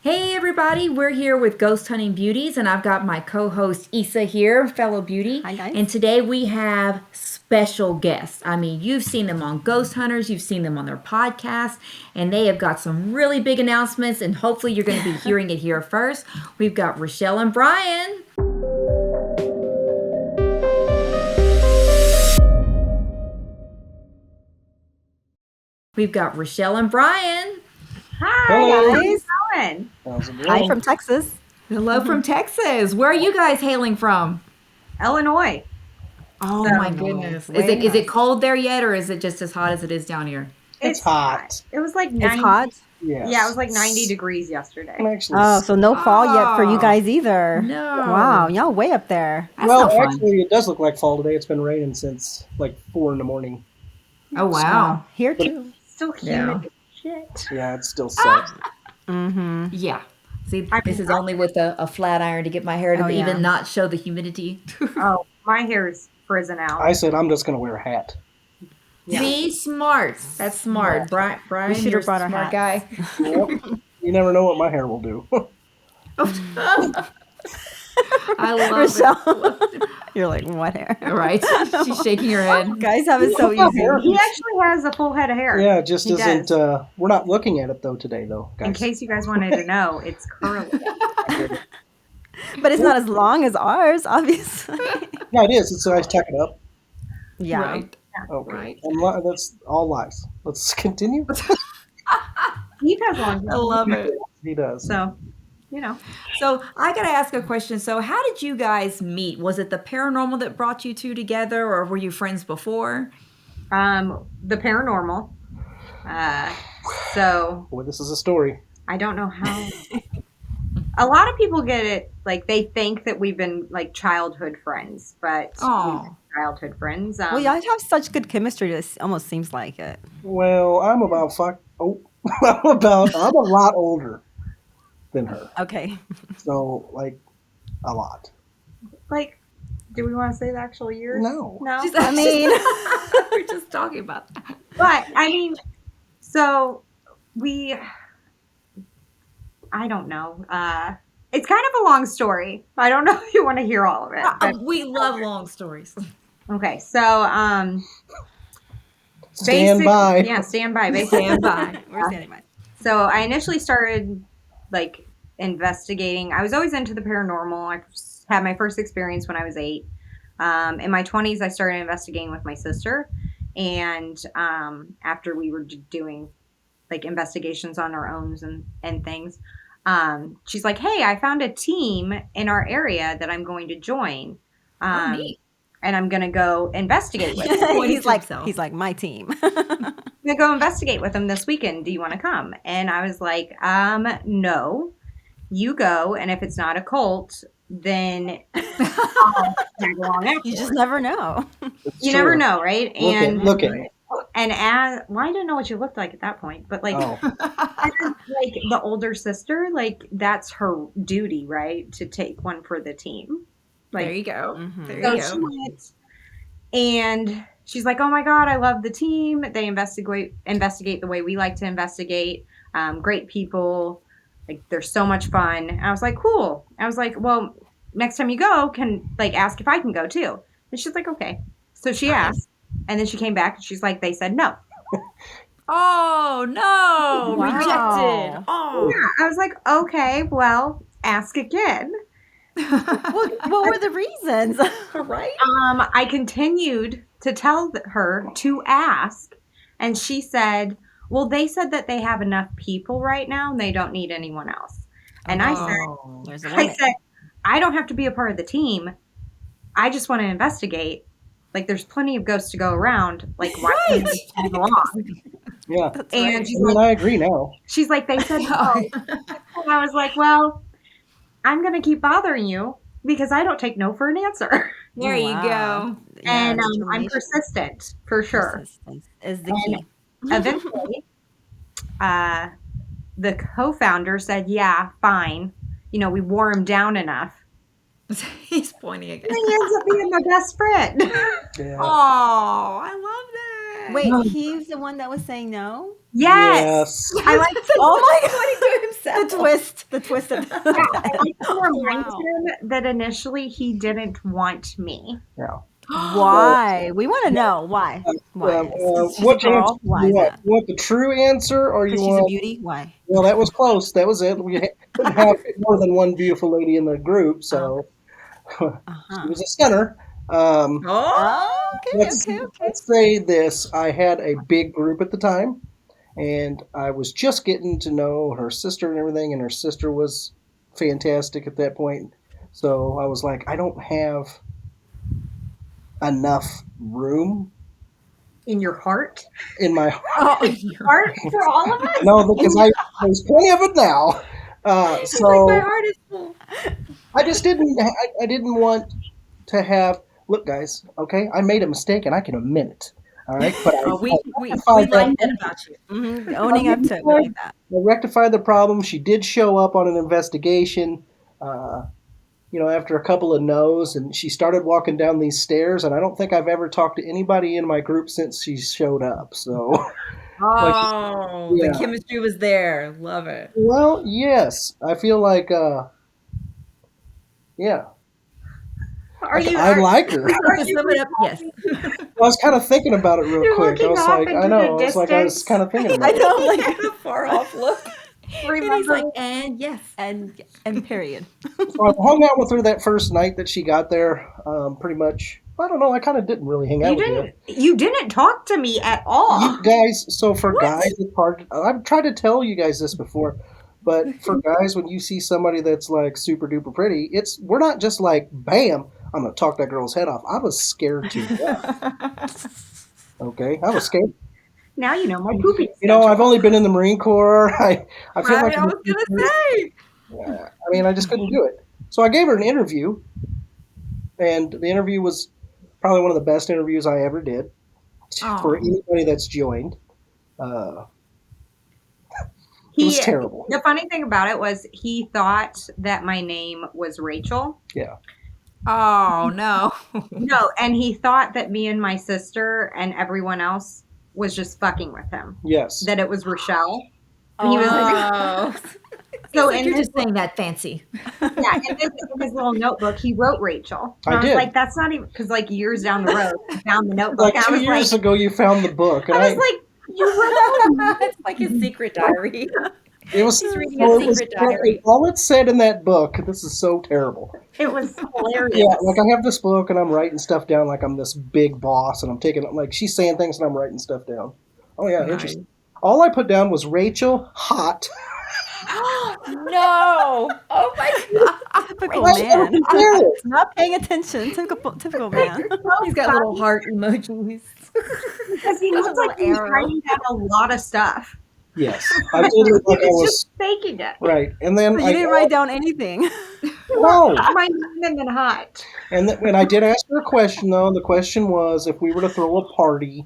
Hey everybody, we're here with Ghost Hunting Beauties, and I've got my co-host Issa here, fellow beauty. Hi guys. And today we have special guests. I mean, you've seen them on Ghost Hunters, you've seen them on their podcast, and they have got some really big announcements, and hopefully you're going to be hearing it here first. We've got Richel and Brian. We've got Richel and Brian. Hi, Hello. how's it going? How's it going? Hi from Texas. Hello from Texas. Where are you guys hailing from? Illinois. Oh my goodness. Is it cold there yet, or is it just as hot as it is down here? It's hot. It was like 90. It's hot? Yes. Yeah, it was like 90 degrees yesterday. Oh, so no fall yet for you guys either. No. Wow, y'all way up there. That's not fun. Actually, it does look like fall today. It's been raining since like 4 in the morning. Oh wow. Here too. Still humid as shit. Yeah, it still sucks. Mm-hmm. Yeah. See, this is only with a flat iron to get my hair to even not show the humidity. Oh, my hair is frizzen out. I said I'm just going to wear a hat. Yeah. See, smart. That's smart. Brian, We should you're have brought a our smart hats. guy. Yep. You never know what my hair will do. I love Rochelle. it. You're like, what hair? Right? She's shaking her head. Guys have it so easy. He actually has a full head of hair. Yeah, it just He isn't. does. We're not looking at it though today, though, guys. In case you guys wanted to know, it's curly. But it's not as long as ours, obviously. Yeah, it is. So I tuck it up. Yeah. Right. Okay, Right. that's all lies. Let's continue. He has long I hair. love it. He does. So, you know. So I gotta ask a question. So how did you guys meet? Was it the paranormal that brought you two together, or were you friends before? The paranormal. So Boy, this is a story. I don't know how. A lot of people get it, like they think that we've been like childhood friends, but Oh. childhood friends. Well, y'all have such good chemistry. It almost seems like it. Well, I'm about I'm a lot older than her. Okay. So like a lot. Like, do we want to say the actual years? No. No. I mean, We're just talking about that. But I mean, so I don't know. It's kind of a long story. I don't know if you want to hear all of it. But, We love long stories. okay, so Stand by. Yeah, stand by. Basically. Stand by. we're standing by. So I initially started like investigating. I was always into the paranormal. I had my first experience when I was 8. In my 20s, I started investigating with my sister. And after we were doing like investigations on our own and things, she's like, hey, I found a team in our area that I'm going to join. Neat. And I'm going to go investigate with them. he's like my team. I'm gonna go investigate with them this weekend. Do you want to come? And I was like, no, you go. And if it's not a cult, then I'll tag along after. You just never know. You never know, right? And Look at me. and well, I didn't know what you looked like at that point, but like, Oh. like the older sister, like that's her duty, right, to take one for the team. Like, There you go. Mhm. There so you she go. went, and she's like, "Oh my God, I love the team. They investigate the way we like to investigate. Great people, like they're so much fun." And I was like, "Cool." I was like, "Well, next time you go, can like ask if I can go too." And she's like, "Okay." So she asked, and then she came back and she's like, "They said no." Oh no! Wow. Rejected. Oh. Yeah, I was like, "Okay, well, ask again." What were the reasons? Right. I continued to tell her to ask, and she said, "Well, they said that they have enough people right now, and they don't need anyone else." And I There's a said, limit. I don't have to be a part of the team. I just want to investigate. Like, there's plenty of ghosts to go around. Like, why can't they tag along? Yeah. That's And right. she's I mean, like, I agree now. they said no. And I was like, well, I'm gonna keep bothering you because I don't take no for an answer. There you Wow. go. Yeah, And I'm determination. persistent for sure. Persistence is the And key. Eventually, the co-founder said, "Yeah, fine. You know, we wore him down enough." He's pointing again. And he ends up being my best friend. Yeah. Oh, I love that. Wait, he's the one that was saying no? Yes. Yes. I like Oh my god. Pointing to himself. The twist of I like to remind Wow. him that initially he didn't want me. Yeah. Why? We want to know why. Why? She's a What answer girl. do Why you is want? that? You want the true answer, or you Because she's a want? beauty. Why? Well, that was close. That was it. We couldn't have more than one beautiful lady in the group, so she was a stunner. Oh, Oh, Let's say this: I had a big group at the time, and I was just getting to know her sister and everything, and her sister was fantastic at that point. So I was like, I don't have enough room In your heart? in my oh, Heart for all of us? no, because there's plenty of it now. my So heart is full. I just didn't. I didn't want to have. Look, guys. Okay, I made a mistake, and I can admit it. All right, but Oh, we rectified like that about you. Owning up to it. We like that. I rectified the problem. She did show up on an investigation. After a couple of no's, and she started walking down these stairs, and I don't think I've ever talked to anybody in my group since she showed up. So, Oh, the yeah. chemistry was there. Love it. Well, yes, I feel like, yeah, I like her. To sum it up, yes. I was kind of thinking about it real You're quick. I looking was off like, into I know. the I was distance. kind of thinking I about it. know, like, A far off look. And he's like, and yes. and period. So I hung out with her that first night that she got there. Pretty much, I don't know. I kind of didn't really hang out with her. You didn't talk to me at all. You guys, so for guys, it's hard. I've tried to tell you guys this before, but for guys, when you see somebody that's like super duper pretty, we're not just like, bam, I'm gonna talk that girl's head off. I was scared to death. Okay, I was scared. Now you know my pooping I've only been in the Marine Corps. I feel like I was gonna say. I just couldn't do it. So I gave her an interview, and the interview was probably one of the best interviews I ever did for anybody that's joined. It was terrible. The funny thing about it was he thought that my name was Rachel. Yeah. Oh no. No, and he thought that me and my sister and everyone else was just fucking with him. Yes. That it was Richel. And he was like, so you're just saying that fancy. Yeah, in his little notebook, he wrote Rachel. And I was did. like, that's not even, because like years down the road, I found the notebook. Like 2 years ago, you found the book. And I was like, you wrote It's like his secret diary. it was, He's reading a secret diary. all it said in that book, this is so terrible. it was hilarious. Yeah, like I have this book and I'm writing stuff down like I'm this big boss and I'm taking, like she's saying things and I'm writing stuff down. Oh yeah, interesting. All I put down was Rachel, hot. No. Oh my god. Typical Why man. would you Not paying attention. Typical man. He's got little heart emojis. Because he looks like he's writing down a lot of stuff. Yes, I did look like I He's was just faking it. right, and then You didn't write down anything. no. My name and hot. And I did ask her a question though. The question was, if we were to throw a party,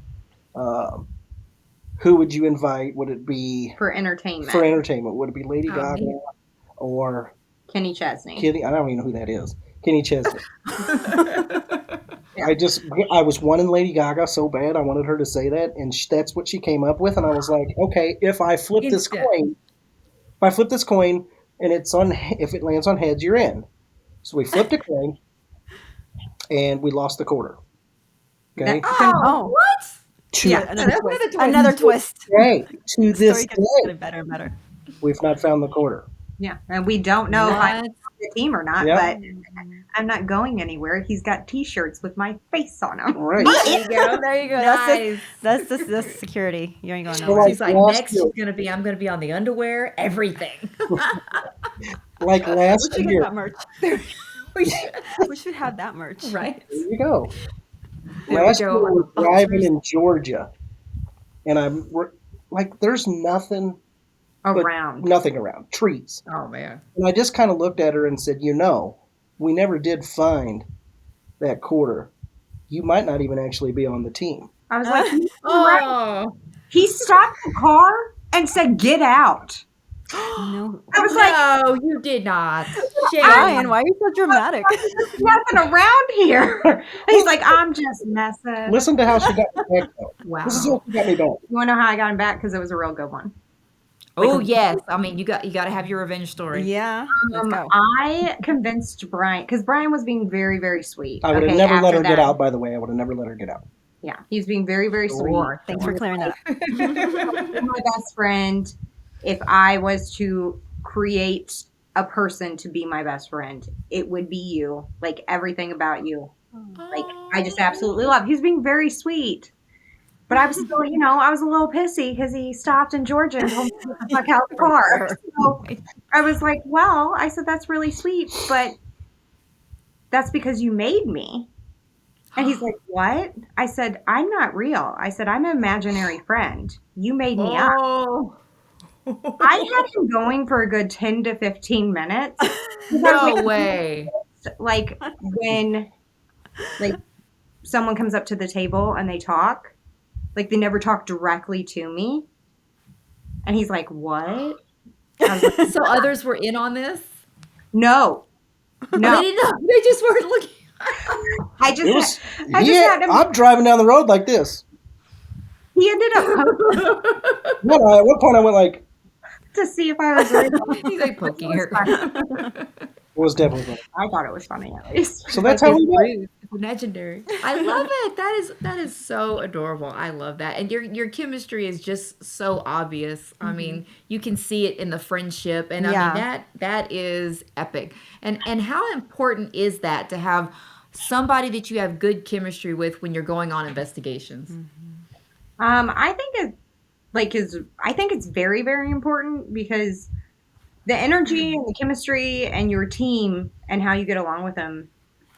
who would you invite? Would it be For entertainment. Would it be Lady Gaga or Kenny Chesney. I don't even know who that is. Kenny Chesney. I was wanting Lady Gaga so bad. I wanted her to say that, and that's what she came up with. And I was like, okay, if I flip this coin, and if it lands on heads, you're in. So we flipped a coin, and we lost the quarter. Okay. Oh, What? Another twist. Okay. To this Story gets day, better and better. we've not found the quarter. Yeah, and we don't know if I'm on the team or not, Yeah. but I'm not going anywhere. He's got T-shirts with my face on them. Right. There you go. There you go. Nice. That's security. You ain't going So, nowhere. She's like, last next year- I'm gonna be on the underwear, everything. Like last We should year. get that merch. We should have that merch. Right? There you go. There we Last go. year we were driving in Georgia, and there's nothing Around. around, trees. Oh man. And I just kind of looked at her and said, we never did find that quarter. You might not even actually be on the team. I was like, Oh he stopped the car and said, "Get out." No. I was like, no, you did not. I Shame. Brian, why are you so dramatic? There's nothing around here. And he's like, I'm just messing. Listen to how she got me back, though. Wow. This is how she got me back. You want to know how I got him back? Because it was a real good one. Oh yes, I mean you got to have your revenge story. Yeah, let's go. I convinced Brian, because Brian was being very, very sweet. I would have never let her get out, by the way. I would have never let her get out. Yeah, he was being very, very sweet. Sure. Thanks for clearing that up. My best friend, if I was to create a person to be my best friend, it would be you. Like everything about you. Like I just absolutely love. He was being very sweet. But I was still, I was a little pissy because he stopped in Georgia and told me to get the fuck out of the car. So I was like, well, I said, that's really sweet, but that's because you made me. And he's like, what? I said, I'm not real. I said, I'm an imaginary friend. You made me up. Oh. I had him going for a good 10 to 15 minutes. No way. Like when someone comes up to the table and they talk, like they never talk directly to me. And he's like, what? I was like, So others were in on this? no. They didn't know. They just weren't looking. I just had him. I'm driving down the road like this. He ended up At one point I went like, to see if I was real. He's like poking her. it was definitely funny. I thought it was funny at least. So that's how we met. It's legendary. I love it. That is so adorable. I love that. And your chemistry is just so obvious. I mean, you can see it in the friendship, and I mean that is epic. And how important is that to have somebody that you have good chemistry with when you're going on investigations? I think it's very, very important because the energy and the chemistry and your team and how you get along with them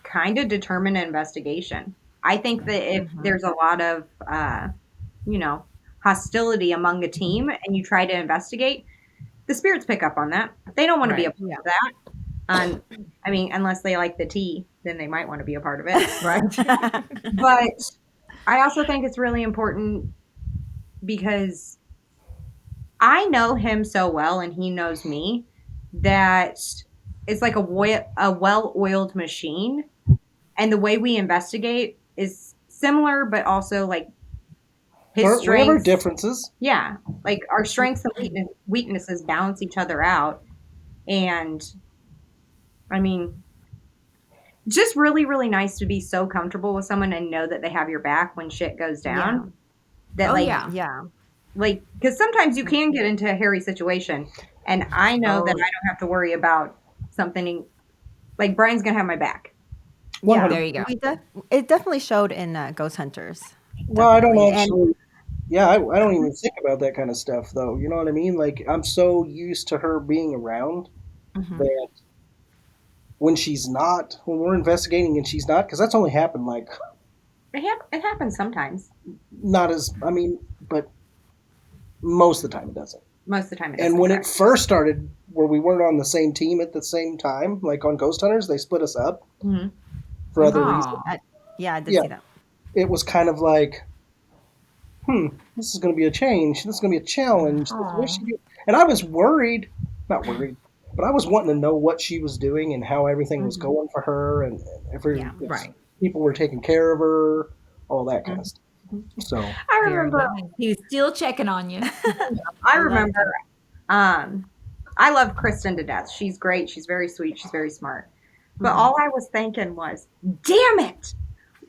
kind of determine an investigation. I think that if there's a lot of, hostility among the team and you try to investigate, the spirits pick up on that. They don't want to be a part of that. I mean, unless they like the tea, then they might want to be a part of it. Right. But I also think it's really important because I know him so well and he knows me that it's like a well-oiled machine. And the way we investigate is similar, but also like his We have our strengths. differences. Yeah. Like our strengths and weaknesses balance each other out. And I mean, just really, really nice to be so comfortable with someone and know that they have your back when shit goes down. That Yeah. like, because sometimes you can get into a hairy situation, and I know that I don't have to worry about something like Brian's gonna have my back. Yeah, There you go. It definitely showed in Ghost Hunters. Well, I don't Definitely. actually. I don't even think about that kind of stuff, though. You know what I mean? Like, I'm so used to her being around that when we're investigating and she's not, because that's only happened like It happens sometimes. not as, but most of the time it doesn't. Most of the time, it And doesn't. when it first started, where we weren't on the same team at the same time, like on Ghost Hunters, they split us up for other reasons. Aw. I did Yeah. see that. It was kind of like, this is going to be a change. This is going to be a challenge. And I was not worried, but I was wanting to know what she was doing and how everything was going for her, and right. people were taking care of her, all that kind of stuff. So I remember. He's still checking on you. I remember. I love Kristen to death. She's great. She's very sweet. She's very smart. But all I was thinking was, damn it!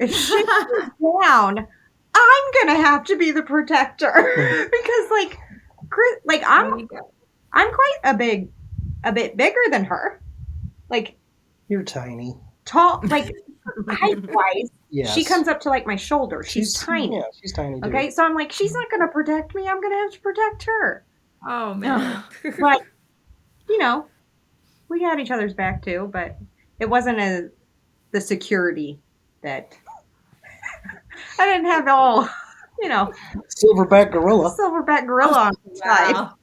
If she goes down, I'm gonna have to be the protector because, I'm quite a bit bigger than her. Like, you're tiny. tall, like height-wise. Yes. She comes up to like my shoulder. She's tiny. Yeah, she's tiny. Too. Okay, so I'm like, she's not gonna protect me. I'm gonna have to protect her. Oh man. But we had each other's back too. But it wasn't the security that I didn't have all. Silverback gorilla. Silverback gorilla on the side. Wow.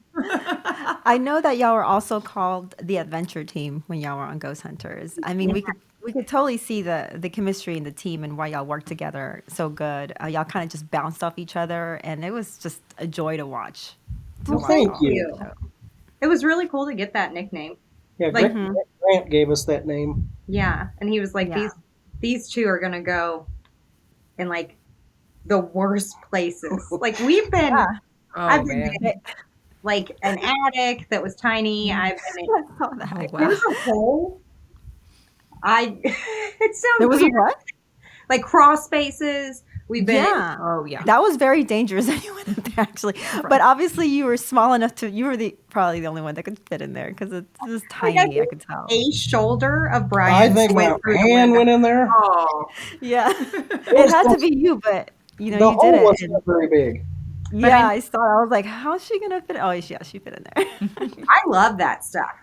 I know that y'all were also called the adventure team when y'all were on Ghost Hunters. I mean, we could totally see the chemistry in the team and why y'all worked together so good. Y'all kind of just bounced off each other, and it was just a joy to watch. Well, thank you. It was really cool to get that nickname. Yeah, Like, Grant gave us that name. yeah, and he was like, Yeah. these two are gonna go in like the worst places. Like we've been, Yeah. I've Oh been man. in like an attic that was tiny. I've been in, I saw that. Oh there wow. was a hole. It There sounds was a weird. what? Like crawl spaces. We've been in, Yeah. Oh yeah. That was very dangerous that you went in there, actually. But obviously, you were small enough to. You were probably the only one that could fit in there because it was like tiny. I could tell. a shoulder of I Brian's think my went through the hand window. went in there. Oh. Yeah, It it was had to close. be you, but you The you did hole it. was And not very big. yeah, I saw. I was like, how's she gonna fit? Oh, yeah, she fit in there. I love that stuff.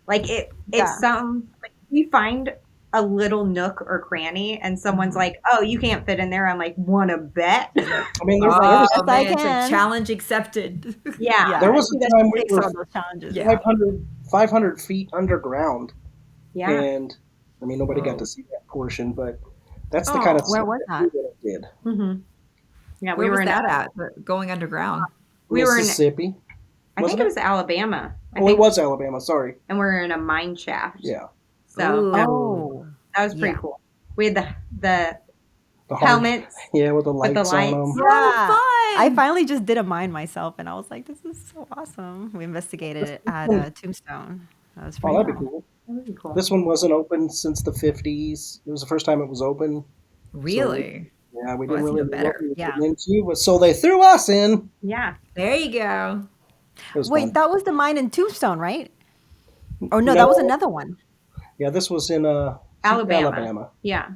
Like it's Yeah. some like we find a little nook or cranny and someone's like, "Oh, you can't fit in there." I'm like, "Wanna bet?" I mean, there Yes, was Oh I man, it's a can. challenge accepted. Yeah. Yeah, there was she a doesn't time we take were some of those challenges. Yeah. 500 feet underground, Yeah. and I mean nobody got Whoa. to see that portion, but that's the Oh, kind of Where stuff was that that? we did. Mm-hmm. Yeah, Where we was were in that at? Going underground. we were in Mississippi. I think Wasn't it it? was Alabama. I Oh, think it was Alabama. Sorry. and we're in a mine shaft. Yeah, So Ooh. Oh, that was pretty yeah. cool. We had the the hard. helmets. Yeah, with the lights, lights. on them. Yeah. fun. I finally just did a mine myself, and I was like, "This is so awesome." We investigated it at Tombstone. That was Oh, pretty that'd be cool. cool. That would be cool. This one wasn't open since the 50s. It was the first time it was open. Really? Yeah, we Well, didn't that's really even know better. what we were Yeah. getting into, but so they threw us in. Yeah. There you go. It was Wait, fun. that was the mine in Tombstone, right? Oh no, that was another one. Yeah, this was in Alabama. Yeah.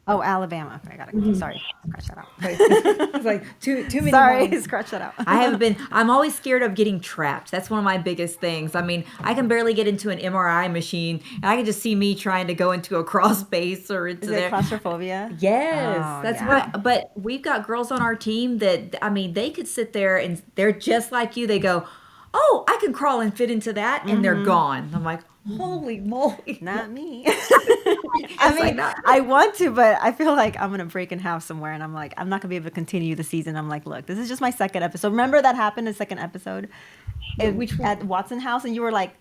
Oh, Alabama. Okay, I got it. Sorry, scratch that out. It's like too many. Sorry, lines. scratch that out. I haven't been. I'm always scared of getting trapped. That's one of my biggest things. I mean, I can barely get into an MRI machine, and I can just see me trying to go into a crawl space or into Is it there. claustrophobia? Yes, Oh, that's yeah. what. But we've got girls on our team that I mean, they could sit there and they're just like you. They go, "Oh, I can crawl and fit into that," and they're gone. I'm like, "Holy moly!" Not me. I I mean, I want to, but I feel like I'm gonna break in half somewhere, and I'm like, I'm not gonna be able to continue the season. I'm like, look, this is just my second episode. Remember that happened in the second episode, at Watson House, and you were like,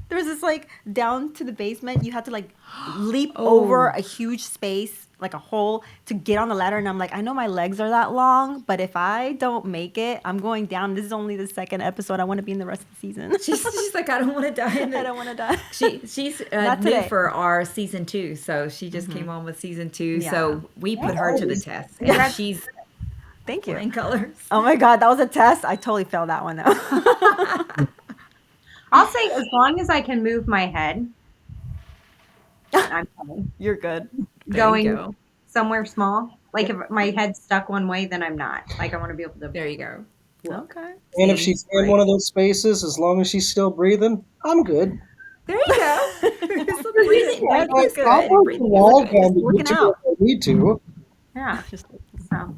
there was this like down to the basement. You had to like leap over a huge space, like a hole, to get on the ladder. And I'm like, I know my legs are that long, but if I don't make it, I'm going down. This is only the second episode. I want to be in the rest of the season. she's like, I don't want to die. In I don't want to die. She's Not new today. for our season 2, so she just came on with season 2. Yeah. So we put her to the test, and she's Thank you. flying colors. Oh my God, that was a test. I totally failed that one though. I'll say as long as I can move my head, I'm fine. You're good. There you Going go. somewhere small. Like if my head's stuck one way, then I'm not. Like I want to be able to. There you go. Okay. And if she's in one of those spaces, as long as she's still breathing, I'm good. There you go. So breathing, Yeah, breathing is good. I'll work the Breathing is wall good. down to working get to out. where I need to. Yeah. So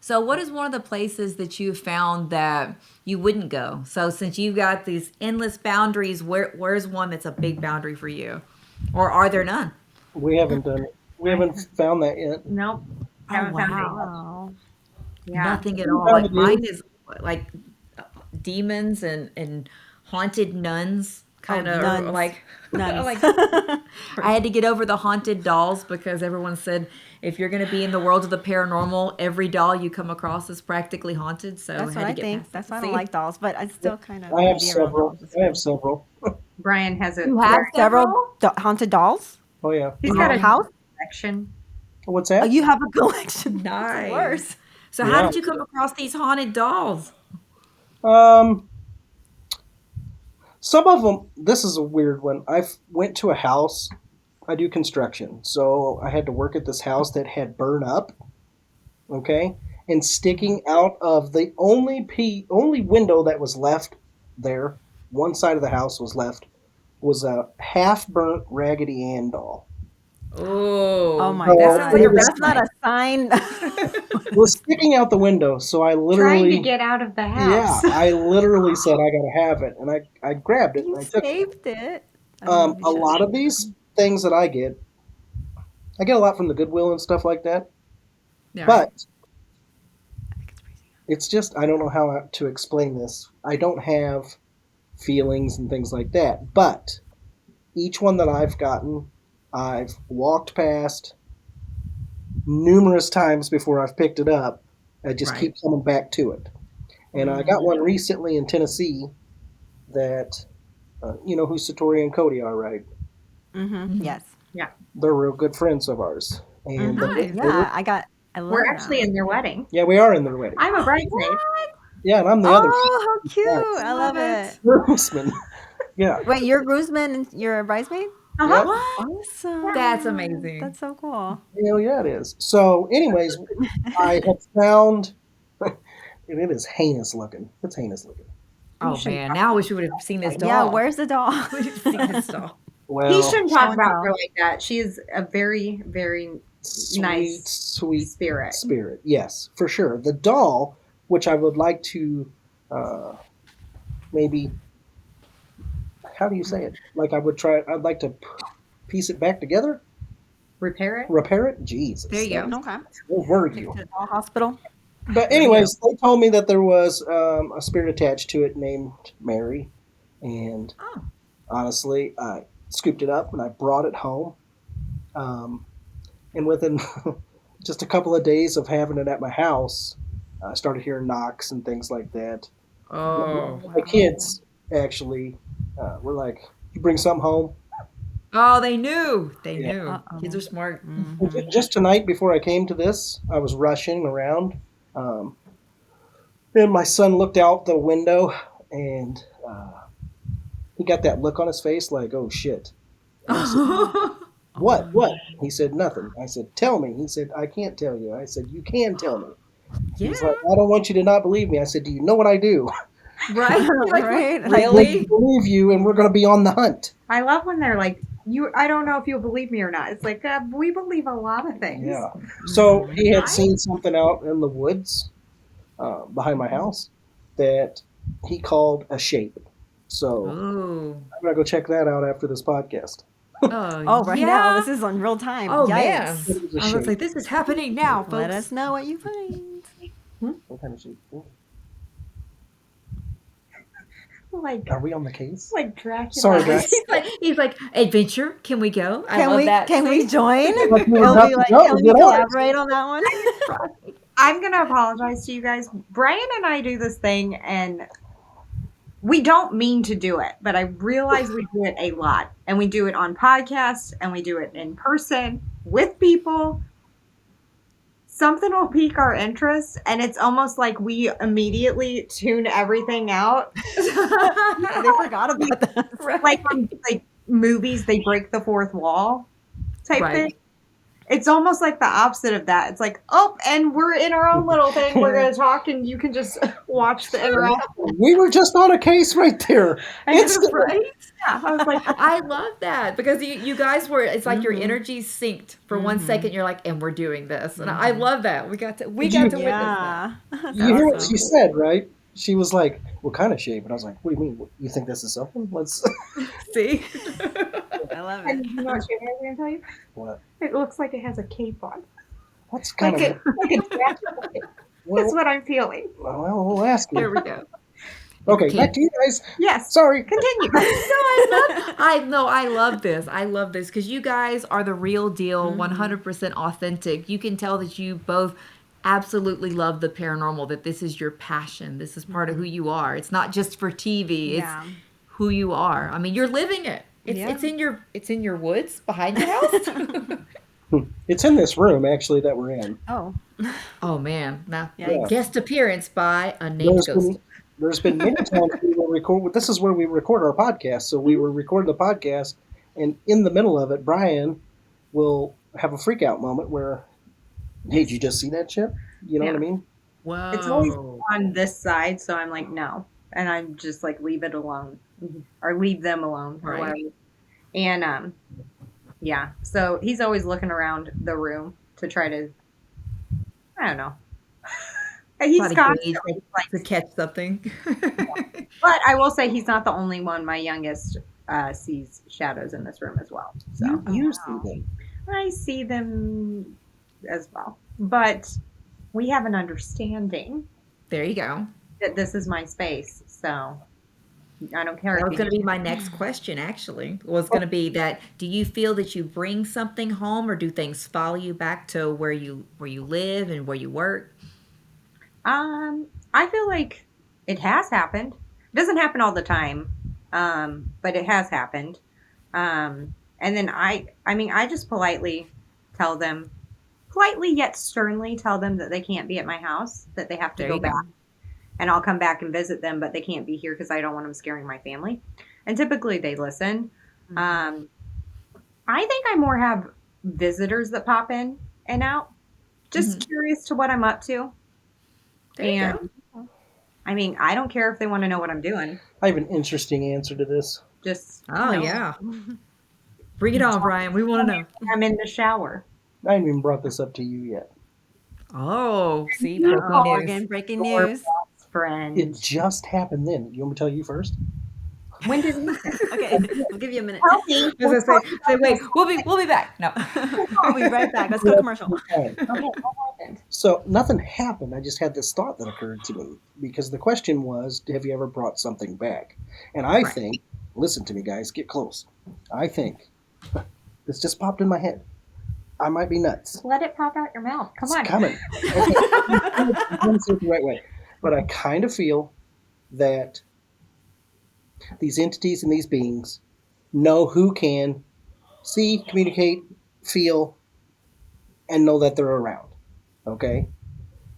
So, what is one of the places that you found that you wouldn't go? So, since you've got these endless boundaries, where's one that's a big boundary for you, or are there none? We haven't done it. We haven't found that yet. nope. Haven't found Wow. it. Yeah. Nothing at all. found Like it mine is like demons and haunted nuns, kind of nuns. like. Nuns. Like I had to get over the haunted dolls because everyone said if you're going to be in the world of the paranormal, every doll you come across is practically haunted. So That's I what had I to get think. past That's that. why I don't See? like dolls, but I still kind of. I have be around several. dolls. I have several. Brian has a. You have Several haunted dolls. Oh yeah. He's in got your a house. collection. What's Oh, that? you have a collection. Nice. That's worse. So how Yeah. did you come across these haunted dolls? Some of them. This is a weird one. I went to a house. I do construction, so I had to work at this house that had burned up. Okay, and sticking out of the only window that was left there, one side of the house was left, was a half burnt Raggedy Ann doll. Oh my that God. sounds like a red That's not a sign. It was sticking out the window, so I Trying literally to get out of the yeah, house. I literally said I gotta have it, and I grabbed it You and I took it. saved it. I don't know if you A should. lot of these things that I get a lot from the Goodwill and stuff like that. Yeah. But it's just I don't know how to explain this. I don't have feelings and things like that. But each one that I've gotten, I've walked past numerous times before I've picked it up. I just Right. keep coming back to it. And I got one recently in Tennessee that, you know who Satori and Cody are, right? Yes. Yeah. They're real good friends of ours. And Nice. Yeah, I love We're that. actually in their wedding. yeah, we are in their wedding. I'm a bridesmaid. Yeah, and I'm the other Oh, how cute. Nice. I love it. groomsman. Yeah. Wait, you're a groomsman and you're a bridesmaid? Uh-huh. Yep. What? Awesome. That's amazing. That's so cool. Hell yeah, it is. So, anyways, I have found, and it is heinous looking. It's heinous looking. Oh man, now I wish we would have seen this doll. Yeah, where's the doll? We should have seen this doll. Well, He shouldn't Show talk and about tell. her like that. She is a very, very nice sweet spirit. spirit. Yes, for sure. The doll, which I would like to maybe, how do you say it? Like I'd like to piece it back together, Repair it. repair it. Jesus. There you go. Okay. Where were you? The doll hospital. But anyways, they told me that there was a spirit attached to it named Mary, and Oh. honestly, I scooped it up and I brought it home. And within just a couple of days of having it at my house, I started hearing knocks and things like that. Oh. My kids actually were like, "You bring something home?" Oh, they knew. They Yeah. knew. Uh-oh. Kids are smart. Just tonight before I came to this, I was rushing around. And my son looked out the window and he got that look on his face like, oh shit. And I said, what? What? He said, nothing. I said, tell me. He said, I can't tell you. I said, you can tell me. Yeah. He's like, I don't want you to not believe me. I said, do you know what I do? Right? Like, Right? I really? believe you, and we're going to be on the hunt. I love when they're like, I don't know if you'll believe me or not. It's like, we believe a lot of things. Yeah. So he had seen something out in the woods behind my house that he called a shape. So Oh. I'm going to go check that out after this podcast. Oh, right yeah. now. This is on real time. Oh, Yikes. man. It was a I was shape. like, this is happening now, folks. Let us know what you find. What kind of shape? Like, Are we on the case? like Dracula. Sorry, guys. He's like, adventure, can we go? I Can love we that. can we See? join? Like we were He'll about be to like, go, can we get on. collaborate on that one? I'm going to apologize to you guys. Brian and I do this thing, and we don't mean to do it, but I realize we do it a lot. And we do it on podcasts, and we do it in person with people. Something will pique our interest, and it's almost like we immediately tune everything out. They forgot about that. Right. Like on like movies, they break the fourth wall type Right. thing. It's almost like the opposite of that. It's like, oh, and we're in our own little thing. We're going to talk, and you can just watch the interaction. We were just on a case right there. It's Right? Yeah, I was like, I love that because you guys were, it's like your energy synced for 1 second. You're like, and we're doing this. And I love that. We got to witness that. Yeah. You hear what she said, right? She was like, what kind of shape? And I was like, what do you mean? You think this is something? Let's. See? I love and it. you know what she was going to tell you? What? It looks like it has a cape on. That's kind Like of. like a Dracula cape. Well, That's what I'm feeling. well, we'll ask There you. we go. Okay, back to you guys. Yes. Sorry. Continue. I love this. I love this because you guys are the real deal, 100% authentic. You can tell that you both absolutely love the paranormal, that this is your passion. This is part of who you are. It's not just for TV. Yeah. It's who you are. I mean, you're living it. It's in your woods behind your house. It's in this room, actually, that we're in. Oh. Oh man. Now Yeah. guest appearance by a named ghost. There's been many times we will record. This is where we record our podcast. So we were recording the podcast, and in the middle of it, Brian will have a freak out moment where, hey, did you just see that shit? You know what I mean? Whoa. It's always on this side, so I'm like, no. And I'm just like, leave it alone. Or leave them alone. Or Right. whatever. And, yeah. So he's always looking around the room to try to, I don't know. He's Try to constantly gauge, like, to catch something. but I will say he's not the only one. My youngest sees shadows in this room as well. So You see them. I see them as well. But we have an understanding There you go. that this is my space. So I don't care That if was you going do. to be my next question, actually. Was going to be that do you feel that you bring something home or do things follow you back to where you live and where you work? I feel like it has happened. It doesn't happen all the time, but it has happened. And then I mean, I just politely tell them, politely yet sternly tell them that they can't be at my house, that they have to There go you back, go. and I'll come back and visit them, but they can't be here because I don't want them scaring my family. And typically they listen. Um, I think I more have visitors that pop in and out, just curious to what I'm up to. There you And go. I mean, I don't care if they want to know what I'm doing. I have an interesting answer to this. Just, Oh, yeah. Bring it on, Brian. We want to know. I'm in the shower. I haven't even brought this up to you yet. Oh, see, You breaking Oh, are news. again, breaking your news. best friend. It just happened then. You want me to tell you first? When did it happen? Okay, we'll give you a minute. Tell me. As I say, wait, we'll be back. No. We'll be right back. Let's go to commercial. Okay, what happened? So nothing happened. I just had this thought that occurred to me because the question was, have you ever brought something back? And I Right. think, listen to me, guys, get close. I think this just popped in my head. I might be nuts. Let it pop out your mouth. Come It's on. coming. Okay. I'm gonna say it the right way. But I kind of feel that these entities and these beings know who can see, communicate, feel, and know that they're around. Okay?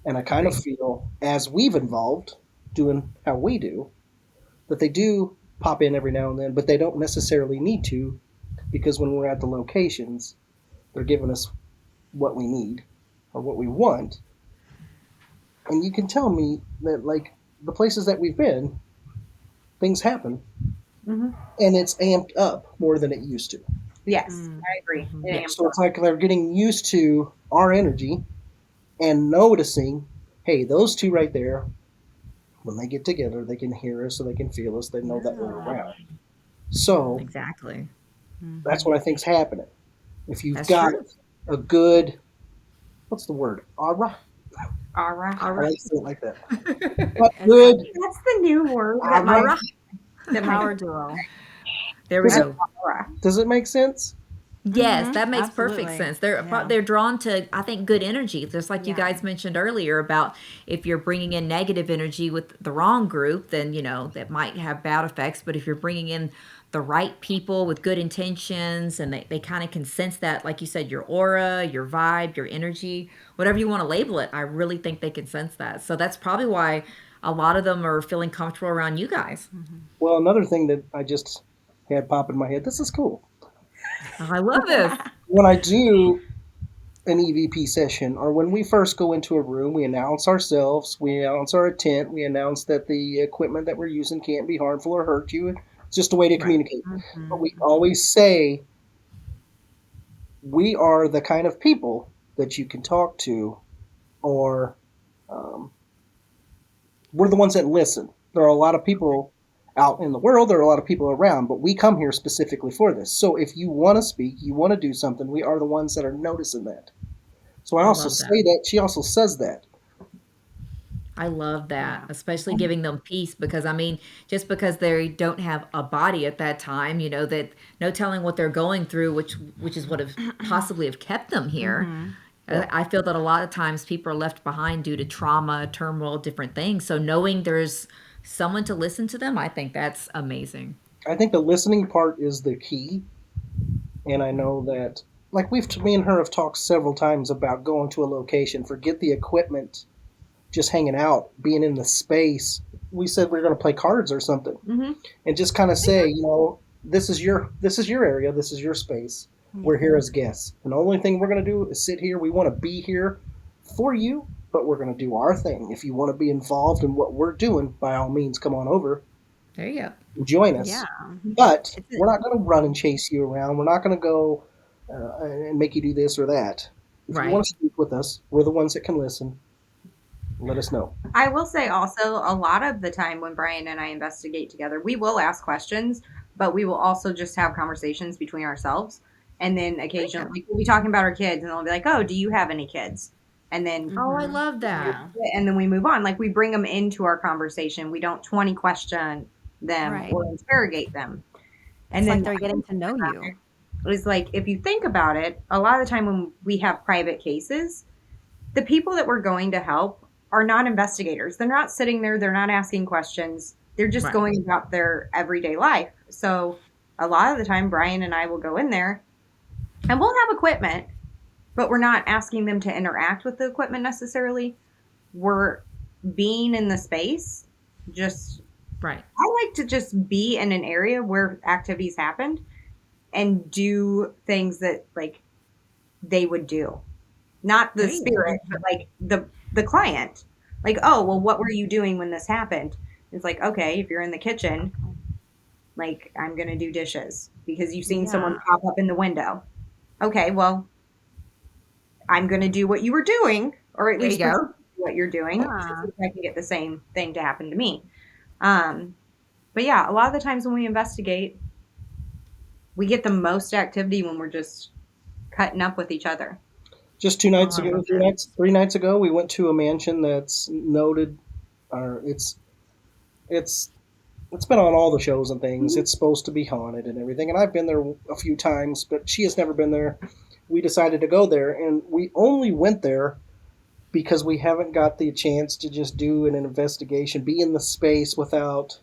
And I kind of feel, as we've evolved, doing how we do, that they do pop in every now and then, but they don't necessarily need to, because when we're at the locations, they're giving us what we need or what we want. And you can tell me that, like, the places that we've been, things happen, Mhm. and it's amped up more than it used to. Yes, I agree. It Yeah, amps So up. it's like they're getting used to our energy and noticing, hey, those two right there, when they get together, they can hear us, so they can feel us, they know that we're around. So exactly. that's what I think's happening. If you've That's got true. a good, what's the word? Aura? All right. I All like right. to say it like that. But good That's the new word that aura. my that my Power duo. There we Does it, go. aura. does it make sense? Yes, that makes perfect Absolutely. sense. They're Yeah. they're drawn to, I think, good energy. Just like you Yeah. guys mentioned earlier about if you're bringing in negative energy with the wrong group, then that might have bad effects. But if you're bringing in the right people with good intentions, and they kind of can sense that, like you said, your aura, your vibe, your energy, whatever you want to label it, I really think they can sense that. So that's probably why a lot of them are feeling comfortable around you guys. Well, another thing that I just had pop in my head, this is cool. I love this. When I do an EVP session, or when we first go into a room, we announce ourselves, we announce our intent, we announce that the equipment that we're using can't be harmful or hurt you. It's just a way to Right. communicate. But we always say we are the kind of people that you can talk to, or um, we're the ones that listen. There are a lot of people out in the world, there are a lot of people around, but we come here specifically for this. So if you want to speak, you want to do something, we are the ones that are noticing that. So I I also love say that. that, she also says that. I love that, Yeah. especially giving them peace because I mean, just because they don't have a body at that time, that no telling what they're going through, which is what have possibly have kept them here. I feel that a lot of times people are left behind due to trauma, turmoil, different things. So knowing there's someone to listen to them, I think that's amazing. I think the listening part is the key, and I know that, like me and her have talked several times about going to a location, forget the equipment, just hanging out, being in the space. We said we are going to play cards or something, Mm-hmm. and just kind of say, this is your area, this is your space. We're here as guests, and the only thing we're going to do is sit here. We want to be here for you, but we're going to do our thing. If you want to be involved in what we're doing, by all means, come on over, There you go. join us. Yeah. But It's we're not going to run and chase you around. We're not going to go and make you do this or that. If you Right. want to speak with us, we're the ones that can listen. Let us know. I will say also, a lot of the time when Brian and I investigate together, we will ask questions, but we will also just have conversations between ourselves. And then occasionally, like, we'll be talking about our kids, and they'll be like, "Oh, do you have any kids?" And then, Oh, I love that. Yeah. and then we move on. Like, we bring them into our conversation. We don't 20 question them Right. or interrogate them. And It's then like they're getting to know you. it's like, if you think about it, a lot of the time when we have private cases, the people that we're going to help are not investigators. They're not sitting there, they're not asking questions. They're just Right. going about their everyday life. So a lot of the time, Brian and I will go in there and we'll have equipment, but we're not asking them to interact with the equipment necessarily. We're being in the space. Just, Right. I like to just be in an area where activities happened and do things that like they would do. Not the There you go. spirit, but like the client. Like, oh, well, what were you doing when this happened? It's like, okay, if you're in the kitchen, like I'm gonna do dishes because you've seen someone Yeah. pop up in the window. Okay, well, I'm gonna do what you were doing, or at There you least go. pretend to do what you're doing, Yeah. so that I can get the same thing to happen to me. Um, but yeah, a lot of the times when we investigate, we get the most activity when we're just cutting up with each other. Just 2 nights Oh, I ago, love 3 nights ago, we went to a mansion that's noted. It's it's been on all the shows and things. It's supposed to be haunted and everything. And I've been there a few times, but she has never been there. We decided to go there, and we only went there because we haven't got the chance to just do an investigation, be in the space without,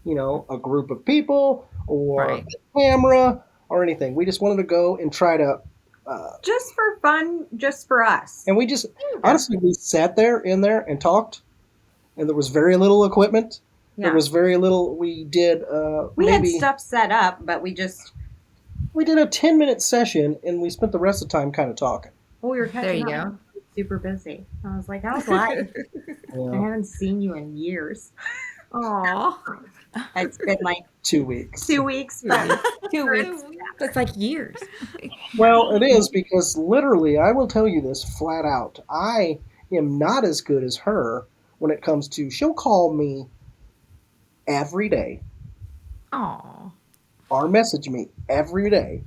a group of people or Right. a camera or anything. We just wanted to go and try to. Just for fun, just for us. And we just, honestly, we sat there in there and talked, and there was very little equipment. Yeah. There was very little. We did We maybe had stuff set up, but we did a 10-minute session, and we spent the rest of the time kind of talking. we were There catching you up. go. Super busy. I was like, how's life? I Yeah, haven't seen you in years. Aw. It's been like 2 weeks. 2 weeks, but 2 weeks. That's like years. Well, it is because literally, I will tell you this flat out. I am not as good as her when it comes to. She'll call me every day Aw. or message me every day,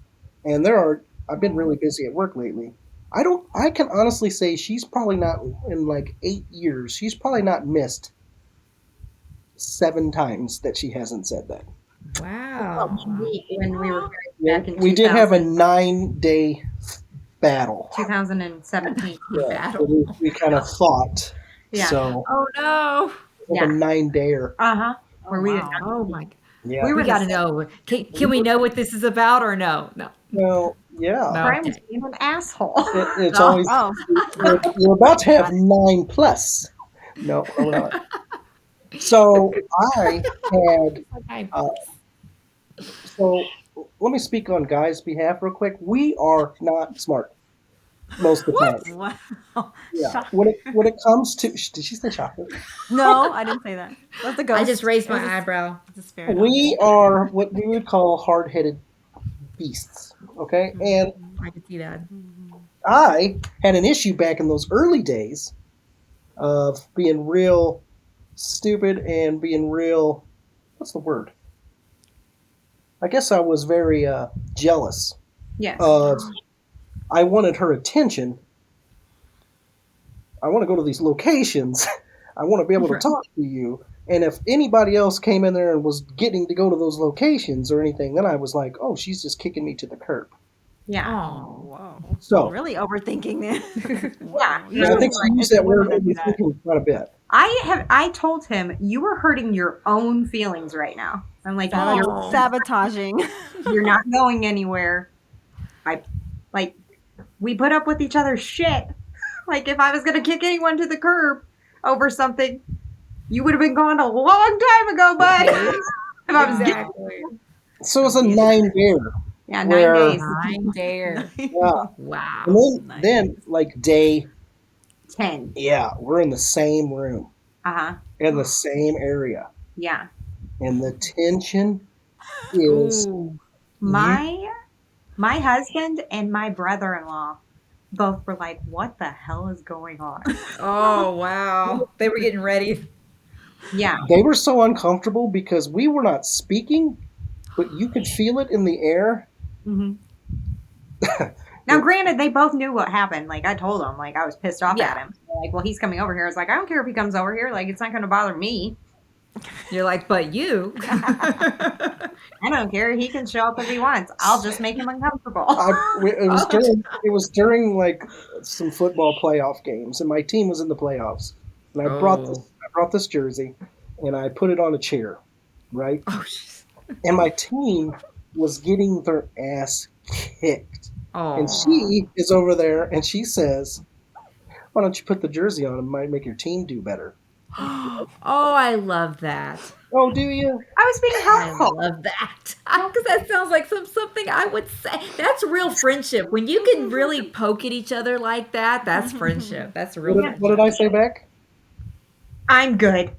and I've been really busy at work lately. I can honestly say she's probably not in like 8 years. She's probably not missed 7 times that she hasn't said that. Wow. when we were Yeah, back in we did have a 9-day battle. 2017. Yeah, Battle. we kind of fought. Yeah. So Oh no. like a 9-dayer. Uh-huh. Where we did Wow. not. Oh my. Yeah. We We were got to the know. Can we know what this is about or no? No. Well, yeah. No. Brian was being an asshole. It's Oh. always Oh, you're about to have 9 plus. No, we're not. So I had. Okay. So let me speak on guys' behalf real quick. We are not smart most of the time. wow. Yeah. Shock. When it comes to, did she say chocolate? No, I didn't say that. That's the ghost. I just raised It was my a- eyebrow. it's a spirit. We are what we would call hard-headed beasts. Okay, and I can see that. I had an issue back in those early days of being real stupid and being real. What's the word? I guess I was very jealous Yes. of. I wanted her attention. I want to go to these locations. I want to be able to Right. talk to you. And if anybody else came in there and was getting to go to those locations or anything, then I was like, oh, she's just kicking me to the curb. Yeah. Oh. Whoa. So Really overthinking it. Yeah. and I think she used that word Women do that. overthinking quite a bit. I told him you were hurting your own feelings right now. I'm like, Oh. Sabotaging. you're not going anywhere. We put up with each other's shit. Like if I was gonna kick anyone to the curb over something, you would have been gone a long time ago, bud. If I was getting, Exactly. So it was a 9-dare. yeah, 9 Where- days. 9 dare. Yeah. Wow. And Nice. then like day, 10. yeah, we're in the same room, Uh-huh. in the same area. Yeah. And the tension is Ooh. My husband and my brother-in-law both were like, what the hell is going on? Oh wow. They were getting ready. Yeah. they were so uncomfortable because we were not speaking, but you could feel it in the air. hmm Now, granted, they both knew what happened. Like, I told them, like, I was pissed off Yeah. at him. They're like, well, he's coming over here. I was like, I don't care if he comes over here. Like, it's not going to bother me. You're like, but you. I don't care. He can show up if he wants. I'll just make him uncomfortable. It was during like some football playoff games, and my team was in the playoffs. And I brought this jersey, and I put it on a chair, right? Oh, jeez. And my team was getting their ass kicked. And Oh. she is over there, and she says, "Why don't you put the jersey on? It might make your team do better." Oh, I love that. Oh, do you? I was being I helpful. love that. Because that sounds like something I would say. That's real friendship. When you can really poke at each other like that, that's friendship. That's real What did I say back? I'm good.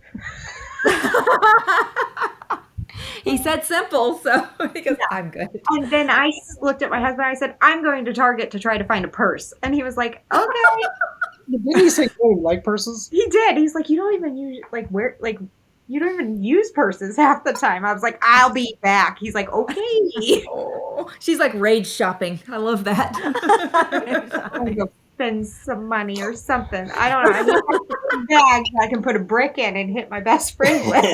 He said simple, so he goes, I'm good. And then I looked at my husband. I said, I'm going to Target to try to find a purse. And he was like, okay. Didn't he say you don't like purses? He did. He's like, you don't even use, like, where, like, you don't even use purses half the time. I was like, I'll be back. He's like, okay. Oh, she's like rage shopping. I love that. I'm going to go spend some money or something. I don't know. I need a bag so I can put a brick in and hit my best friend with.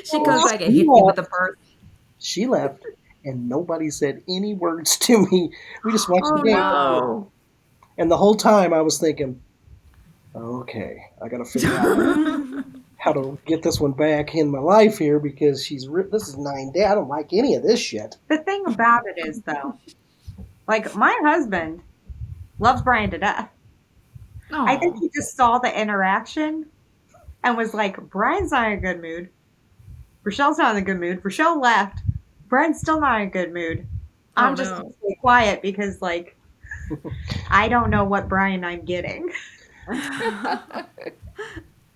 She comes back and hits me with the purse. She left, and nobody said any words to me. We just watched the game. No. And the whole time I was thinking, okay, I got to figure out how to get this one back in my life here because this is 9 days. I don't like any of this shit. The thing about it is, though, like, my husband loves Brian to death. Oh. I think he just saw the interaction and was like, Brian's not in a good mood. Rochelle's not in a good mood. Rochelle left. Brian's still not in a good mood. I'm just going to stay quiet because, like, I don't know what Brian I'm getting.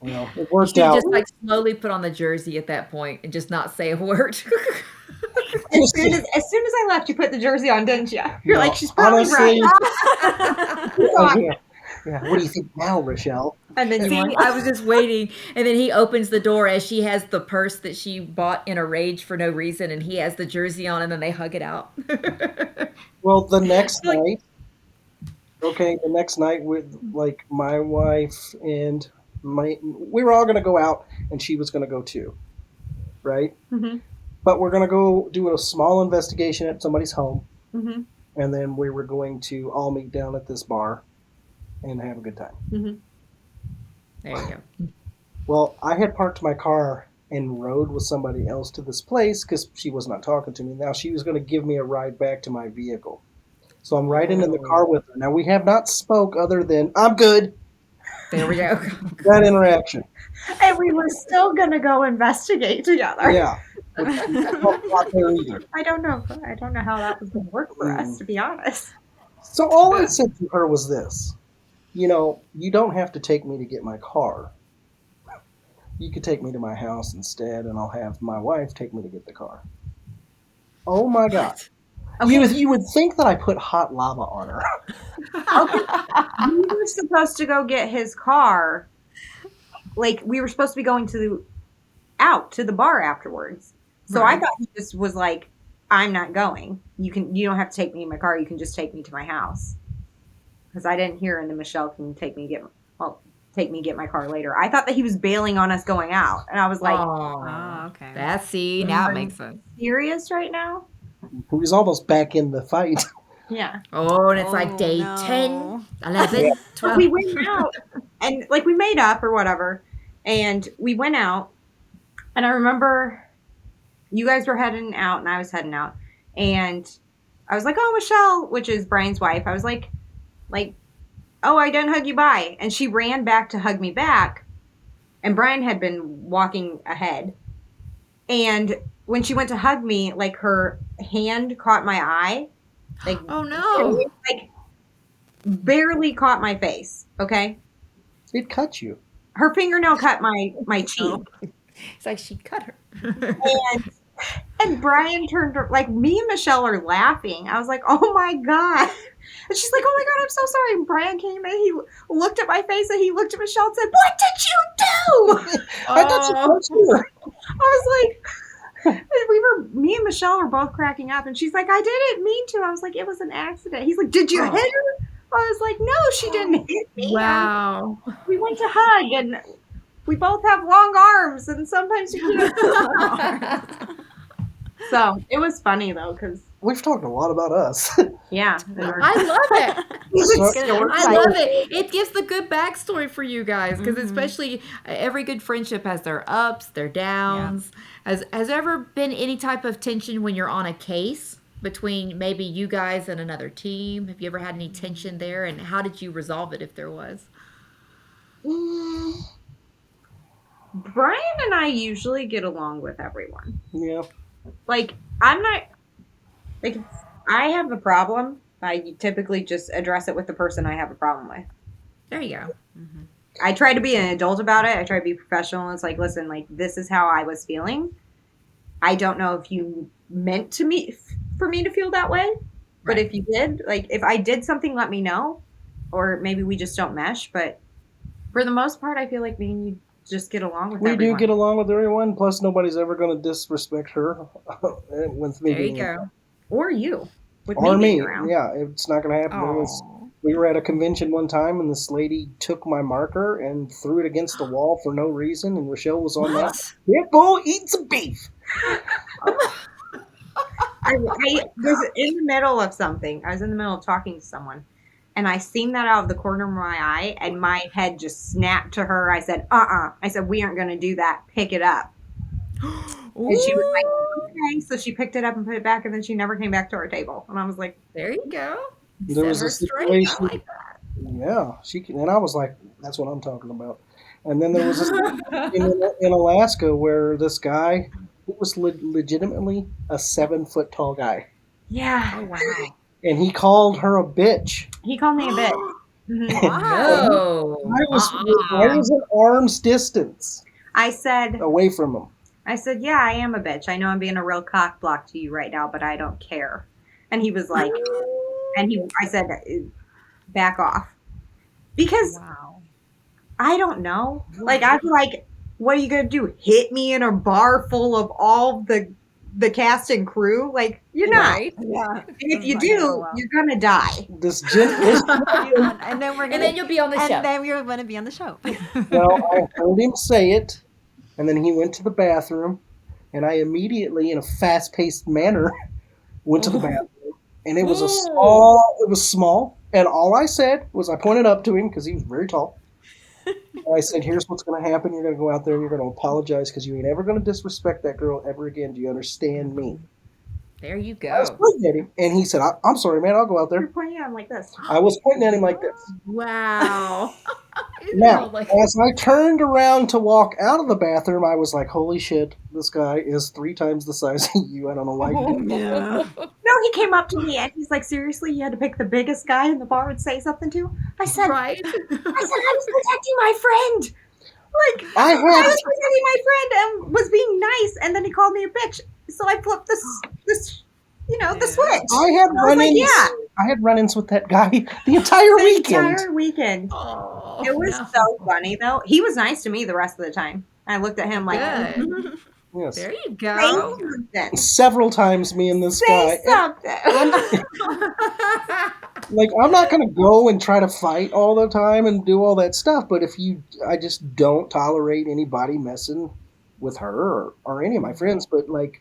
Well, it worked You out. just like slowly put on the jersey at that point and just not say a word. As soon as I left, you put the jersey on, didn't you? You're No, like, she's probably honestly, right. Yeah. What do you think now, Rochelle? And then you See, went, I was just waiting, and then he opens the door as she has the purse that she bought in a rage for no reason, and he has the jersey on, and then they hug it out. Well, the next night, with like my wife and we were all going to go out, and she was going to go too, right? mm-hmm, But we're going to go do a small investigation at somebody's home, mm-hmm, and then we were going to all meet down at this bar and have a good time. mm-hmm. There you go. Well, I had parked my car and rode with somebody else to this place because she was not talking to me. Now she was going to give me a ride back to my vehicle. So I'm riding in the car with her. Now we have not spoke other than, I'm good. There we go. That interaction. And we were still going to go investigate together. Yeah. Not there either. I don't know how that was going to work for us, to be honest. So all I said to her was this. You know, you don't have to take me to get my car. You could take me to my house instead, and I'll have my wife take me to get the car. Oh my God. Okay. You would think that I put hot lava on her. We were supposed to go get his car. Like, we were supposed to be going out to the bar afterwards. So Right. I thought he just was like, I'm not going. You don't have to take me in my car. You can just take me to my house. Because I didn't hear, and then Michelle can take me get my car later. I thought that he was bailing on us going out. And I was like, Oh, okay. That's, see, now it makes sense. serious right now? Who was almost back in the fight. Yeah. Oh, and it's like day no. 10, 11, 12. We went out and like we made up or whatever, and we went out, and I remember you guys were heading out and I was heading out, and I was like, oh, Michelle, which is Brian's wife, I was like, oh, I didn't hug you, bye. And she ran back to hug me back, and Brian had been walking ahead, and when she went to hug me, like her hand caught my eye, like Oh, no. like barely caught my face. Okay, It cut you. her fingernail cut my cheek, It's like she cut her. and Brian turned like me and Michelle are laughing. I was like, oh my God. And she's like, oh my God, I'm so sorry. And Brian came in, he looked at my face, and he looked at Michelle and said, what did you do? I thought you cut you. I was like, me and Michelle were both cracking up, and she's like, I didn't mean to. I was like, it was an accident. He's like, did you hit her? I was like, no, she didn't hit me. Wow. We went to hug, and we both have long arms, and sometimes you can't. So it was funny though, because We've talked a lot about us. yeah, I love it. So- Get an I insight. love it. It gives the good backstory for you guys because Mm-hmm. especially every good friendship has their ups, their downs. Has there ever been any type of tension when you're on a case between maybe you guys and another team? Have you ever had any tension there, and how did you resolve it if there was? Brian and I usually get along with everyone. yeah. Like, I'm not, like, if I have a problem, I typically just address it with the person I have a problem with. There you go. I try to be an adult about it. I try to be professional. It's like, listen, like, this is how I was feeling. I don't know if you meant for me to feel that way, but Right. if you did, like, if I did something, let me know, or maybe we just don't mesh. But for the most part, I feel like me and you just get along with We everyone. do get along with everyone. Plus, nobody's ever going to disrespect her with me. There you being- go. Or you, with Or me being me. around. Yeah, it's not going to happen. We were at a convention one time, and this lady took my marker and threw it against the wall for no reason, and Richel was on that. Pitbull, eat some beef. I was in the middle of something. I was in the middle of talking to someone, and I seen that out of the corner of my eye, and my head just snapped to her. I said, I said, we aren't going to do that. Pick it up. And she was like, okay. So she picked it up and put it back, and then she never came back to our table. And I was like, There you go. There was Set a her straight. I situation. like that. Yeah, she can, and I was like, "That's what I'm talking about." And then there was this in Alaska where this guy, who was legitimately a 7 foot tall guy, yeah. Oh wow. and he called her a bitch. He called me a bitch. Mhm. No. I was an arm's distance I said, away from him. yeah, I am a bitch. I know I'm being a real cock block to you right now, but I don't care. And he was like, I said, back off. Because I don't know. Like, I'd be like, what are you going to do? Hit me in a bar full of all the cast and crew? Like, you're not. Right. Yeah. And if you do, you're going to die. This And then we're gonna, And then you'll be on the show. And then you're gonna be on the show. well, I heard him say it, and then he went to the bathroom, and I immediately, in a fast-paced manner, went to the bathroom, and it was small, and all I said was I pointed up to him because he was very tall. And I said, "Here's what's going to happen. You're going to go out there and you're going to apologize because you ain't ever going to disrespect that girl ever again. Do you understand me?" There you I was go. pointing at him, and he said, "I'm sorry, man. I'll go out You're there." pointing at him like this. I was pointing at him like this. Wow. Now, Like- as I turned around to walk out of the bathroom, I was like, "Holy shit! This guy is 3 times the size of you. I don't know why you did that." No, he came up to me and he's like, seriously, you had to pick the biggest guy in the bar and say something to? I said, right. I was protecting my friend. Like, I I had was protecting my friend and was being nice, and then he called me a bitch. So I flipped the switch. I had I was like, run-ins. yeah. I had run-ins with that guy the entire weekend. Entire weekend. Oh, It was no. so funny, though. He was nice to me the rest of the time. I looked at him like, Good. Yes. There you say go. something. Several times, me and this Say guy. something. Like, I'm not going to go and try to fight all the time and do all that stuff, but I just don't tolerate anybody messing with her or any of my friends, but like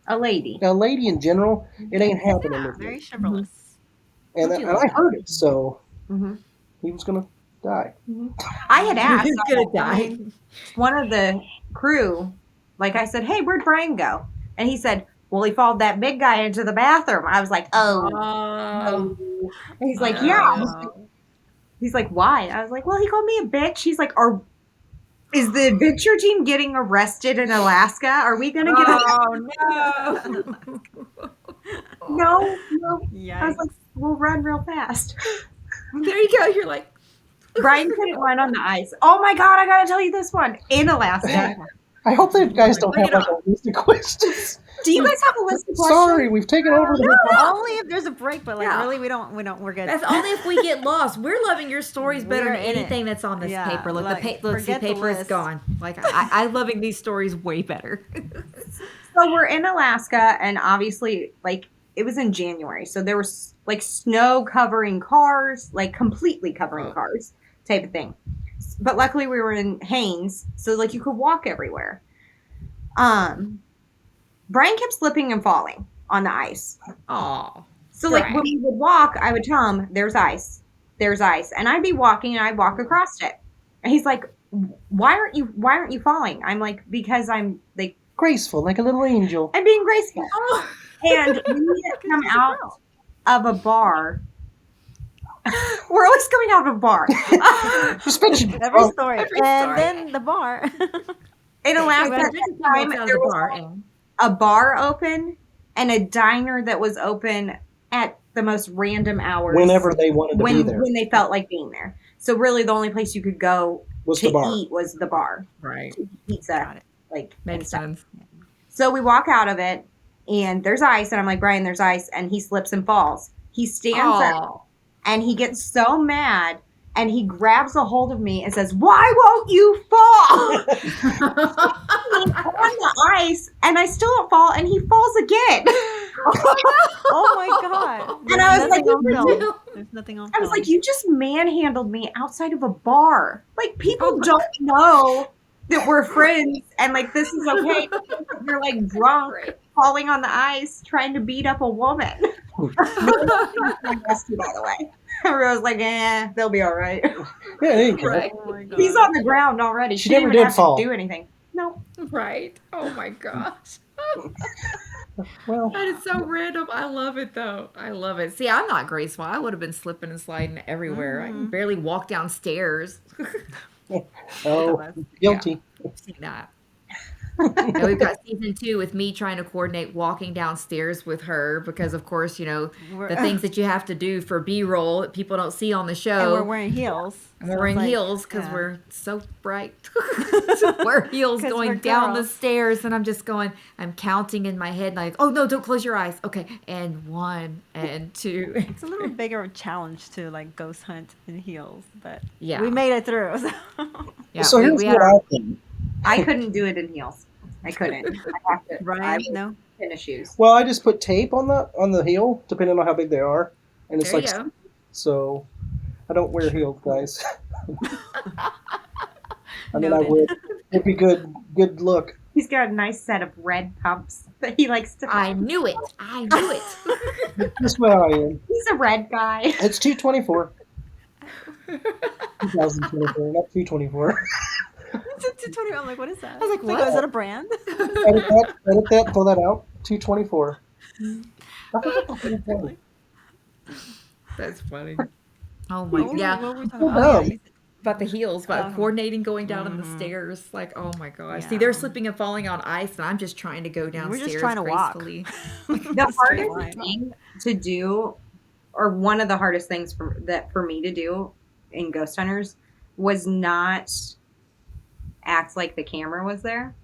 A lady. a lady in general, it ain't happening with Very me. chivalrous. And I heard it, so hmm he was going to die. I had asked He's gonna die. one of the crew, like I said, hey, where'd Brian go? And he said, well, he followed that big guy into the bathroom. I was like, oh. Oh. And he's like, yeah. He's like, why? I was like, well, he called me a bitch. He's like, is the adventure team getting arrested in Alaska? Are we going to get Oh no. No. I was like, we'll run real fast. There you go. You're like, Brian couldn't run on the ice. Oh my God, I got to tell you this one. In Alaska. I hope that guys don't Bring have it like a list of questions. Do you guys have a list of questions? Sorry, we've taken over the Only if there's a break, but like Yeah. really, we're good. that's only if we get lost. We're loving your stories better We're than in it. anything that's on this Yeah, paper. Look, like, the forget the paper is list. gone. Like I'm loving these stories way better. So we're in Alaska, and obviously, like, it was in January. So there was, like, snow covering cars, like, completely covering cars type of thing. but luckily we were in Haines, so like you could walk everywhere. Brian kept slipping and falling on the ice. Oh. So like when we would walk, I would tell him, "There's ice, there's ice," and I'd be walking and I'd walk across it, and he's like, why aren't you falling? I'm like, because I'm like Graceful, like a little angel. I'm being graceful. And we come out of a bar. We're always coming out of a bar. Every story. And then the bar. In Alaska, time there was a bar open and a diner that was open at the most random hours. Whenever they wanted to be there. When they felt like being there. So really the only place you could go to eat was the bar. Right. Pizza. Like, makes sense. So we walk out of it and there's ice and I'm like, Brian, there's ice, and he slips and falls. He stands up and he gets so mad and he grabs a hold of me and says, "Why won't you fall?" On the ice, and I still don't fall, and he falls again. Oh my God. And I was like, there's nothing on I was like, you just manhandled me outside of a bar. Like, people don't know that we're friends and like this is okay. You're like drunk, falling on the ice, trying to beat up a woman. By the way, everyone's like, they'll be all right. Yeah, there you go. Right. Oh my God. He's on the ground already. She didn't never even did have fall. to do anything. No. Right. Oh my gosh. Well, That is so random. I love it though. I love it. See, I'm not graceful. I would have been slipping and sliding everywhere. I can barely walk downstairs. oh, guilty. I've seen that. And we've got season 2 with me trying to coordinate walking downstairs with her because, of course, you know, the things that you have to do for B-roll that people don't see on the show. And we're wearing heels. And we're wearing heels because we're so bright. We're heels going down the stairs, and I'm just going, I'm counting in my head, like, oh no, don't close your eyes. Okay, and 1 and 2. It's a little bigger of a challenge to like ghost hunt in heels, but Yeah. we made it through. So. Yeah, So here's what I think. I couldn't do it in heels. I couldn't. I have to. Right? No. Tennis shoes. Well, I just put tape on the heel, depending on how big they are, and it's There like you go. so. I don't wear heels, guys. I mean, I Noted. would. It'd be good look. He's got a nice set of red pumps that he likes to. I knew it. I knew it. That's where I am. He's a red guy. It's 224. 2024, not 224. I'm like, what is that? I was like, It's what? Is that a brand? Edit that, pull that out. 224. That's funny. Oh my, What yeah. were we talking Oh, about? no. About the heels, about coordinating going down in the stairs. Like, oh my gosh. See, Yeah. they're slipping and falling on ice, and I'm just trying to go We're downstairs just trying to walk. gracefully. The Straight hardest line. thing to do, or one of the hardest things for me to do in Ghost Hunters, was not act like the camera was there.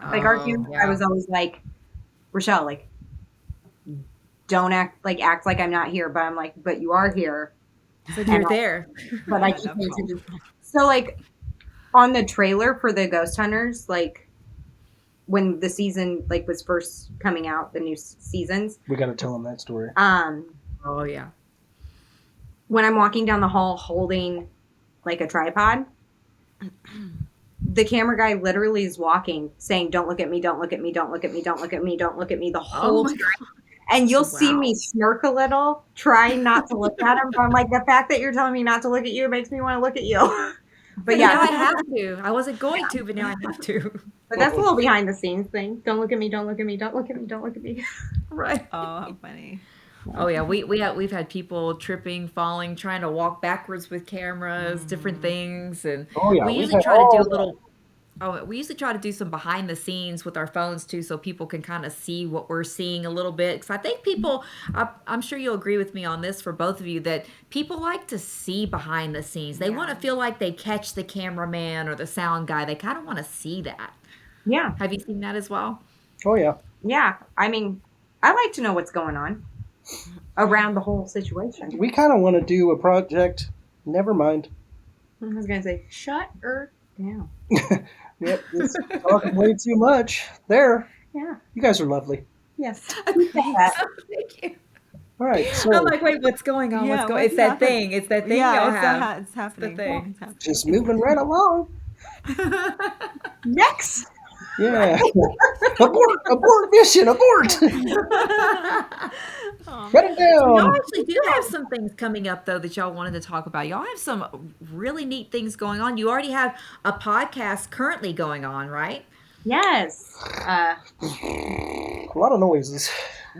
Like our camera, I was always like, Richel, like, don't act like I'm not here, but I'm like, but you are here. So you're there. But I keep attention. So like on the trailer for the Ghost Hunters, like when the season like was first coming out, the new seasons. We got to tell them that story. Oh yeah. When I'm walking down the hall holding like a tripod, the camera guy literally is walking, saying, "Don't look at me! Don't look at me! Don't look at me! Don't look at me! Don't look at me!" The whole time. And you'll see me smirk a little, trying not to look at him. But I'm like, the fact that you're telling me not to look at you makes me want to look at you. But Now I yeah, have to. I wasn't going to, but now I have to. but that's a little behind the scenes thing. Don't look at me. Don't look at me. Don't look at me. Don't look at me. Right. Oh, how funny. Oh yeah, we've had people tripping, falling, trying to walk backwards with cameras, different things, and Oh, yeah, we we've usually had try to do all a little. Oh, we usually try to do some behind the scenes with our phones too, so people can kind of see what we're seeing a little bit. Because I think people, I'm sure you'll agree with me on this for both of you, that people like to see behind the scenes. They want to feel like they catch the cameraman or the sound guy. They kind of want to see that. Yeah, Have you seen that as well? Oh, yeah. yeah. I mean, I like to know what's going on around the whole situation. We kind of want to do a project. Never mind. I was gonna say, shut her down. Yep, it's talking way too much. There. Yeah. You guys are lovely. Yes. Thank you. All right, I'm so like, wait, what's going on? Yeah, It's what's that happening? thing. It's that thing Yeah, y'all it's have. it's It's the happening. thing. It's happening. just moving right along. Next. Yeah. Abort mission, abort. Shut Oh it man. So y'all down. actually do have some things coming up though that y'all wanted to talk about. Y'all have some really neat things going on. You already have a podcast currently going on, right? Yes. A lot of noises.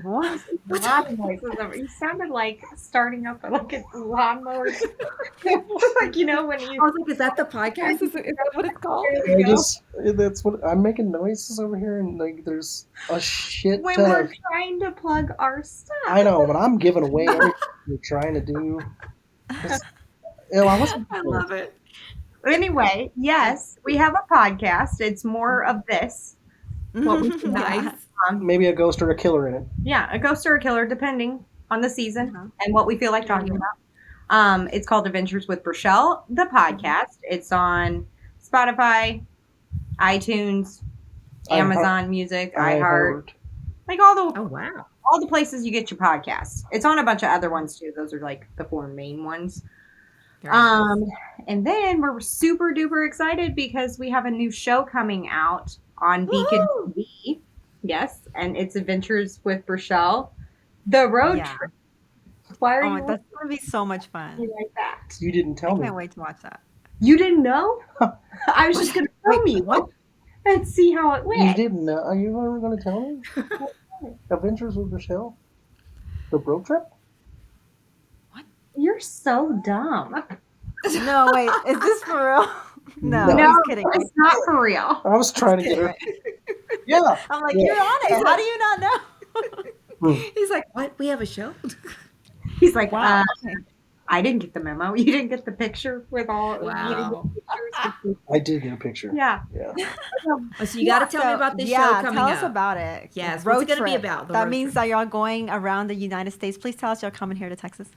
What? A lot of noises. You sounded like starting up like a lawnmower. Like, you know, when I you. was like, is that the podcast? Is that what it's called? There you go. That's what I'm making noises over here, and like there's a shit When ton we're of. trying to plug our stuff. I know, but I'm giving away everything you're trying to do. I wasn't. I love it. Anyway, yes, we have a podcast. It's more of this. What we do. Nice. Maybe a ghost or a killer in it. Yeah, a ghost or a killer, depending on the season Uh-huh. and what we feel like talking about. It's called Adventures with Richel, the podcast. It's on Spotify, iTunes, Amazon Music, iHeart, like Oh wow. all the places you get your podcasts. It's on a bunch of other ones too. Those are like the 4 main ones. Very nice. And then we're super duper excited because we have a new show coming out on Beacon Woohoo! TV. Yes, and it's Adventures with Richel, the road Yeah. trip. Why are Oh, you that's gonna be so much fun. like that? You didn't I tell me. can't wait to watch that. You didn't know? I was just going to film you what? and see how it You went. didn't know. Are you ever going to tell me? Adventures with Michelle? The road trip? You're so dumb. No, wait, is this for real? No, No. just kidding. It's not for real. I was trying to get her. Yeah. I'm like, Yeah. you're on it. How do you not know? He's like, what? We have a show? He's like, Wow. Okay. I didn't get the memo. You didn't get the picture with all Wow. pictures. I did get a picture. Yeah. Yeah. Oh, so you got to tell me So, about this yeah, show coming tell up. us about it. Yes, road what's it gonna be trip. about, the That road means trip? that you're going around the United States. Please tell us you're coming here to Texas.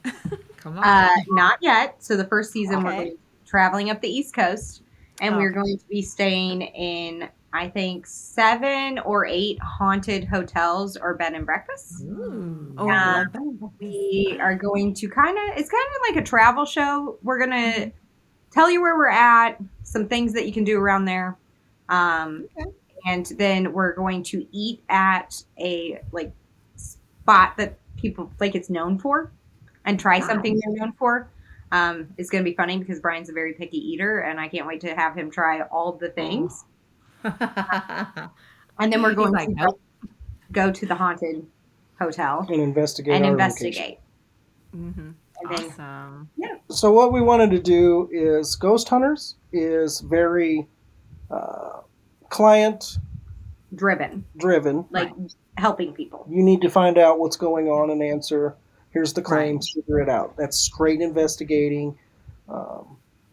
Come on. Not yet. So the first season we're Okay. going to be traveling up the East Coast, and we're Okay. going to be staying in, I think, 7 or 8 haunted hotels or bed and breakfasts. Ooh. Oh, Yeah. I love that. We are going to it's kind of like a travel show. We're going to tell you where we're at, some things that you can do around there. Okay. And then we're going to eat at a like spot that people like it's known for and try something they're known for. It's going to be funny because Brian's a very picky eater and I can't wait to have him try all the things. And then we're going like, to nope. go to the haunted hotel And investigate and our investigate. Mm-hmm. And then Awesome. location. So what we wanted to do is Ghost Hunters is very client driven, driven. like helping people. You need to find out what's going on and answer. Here's the claims. Figure it out. That's straight investigating.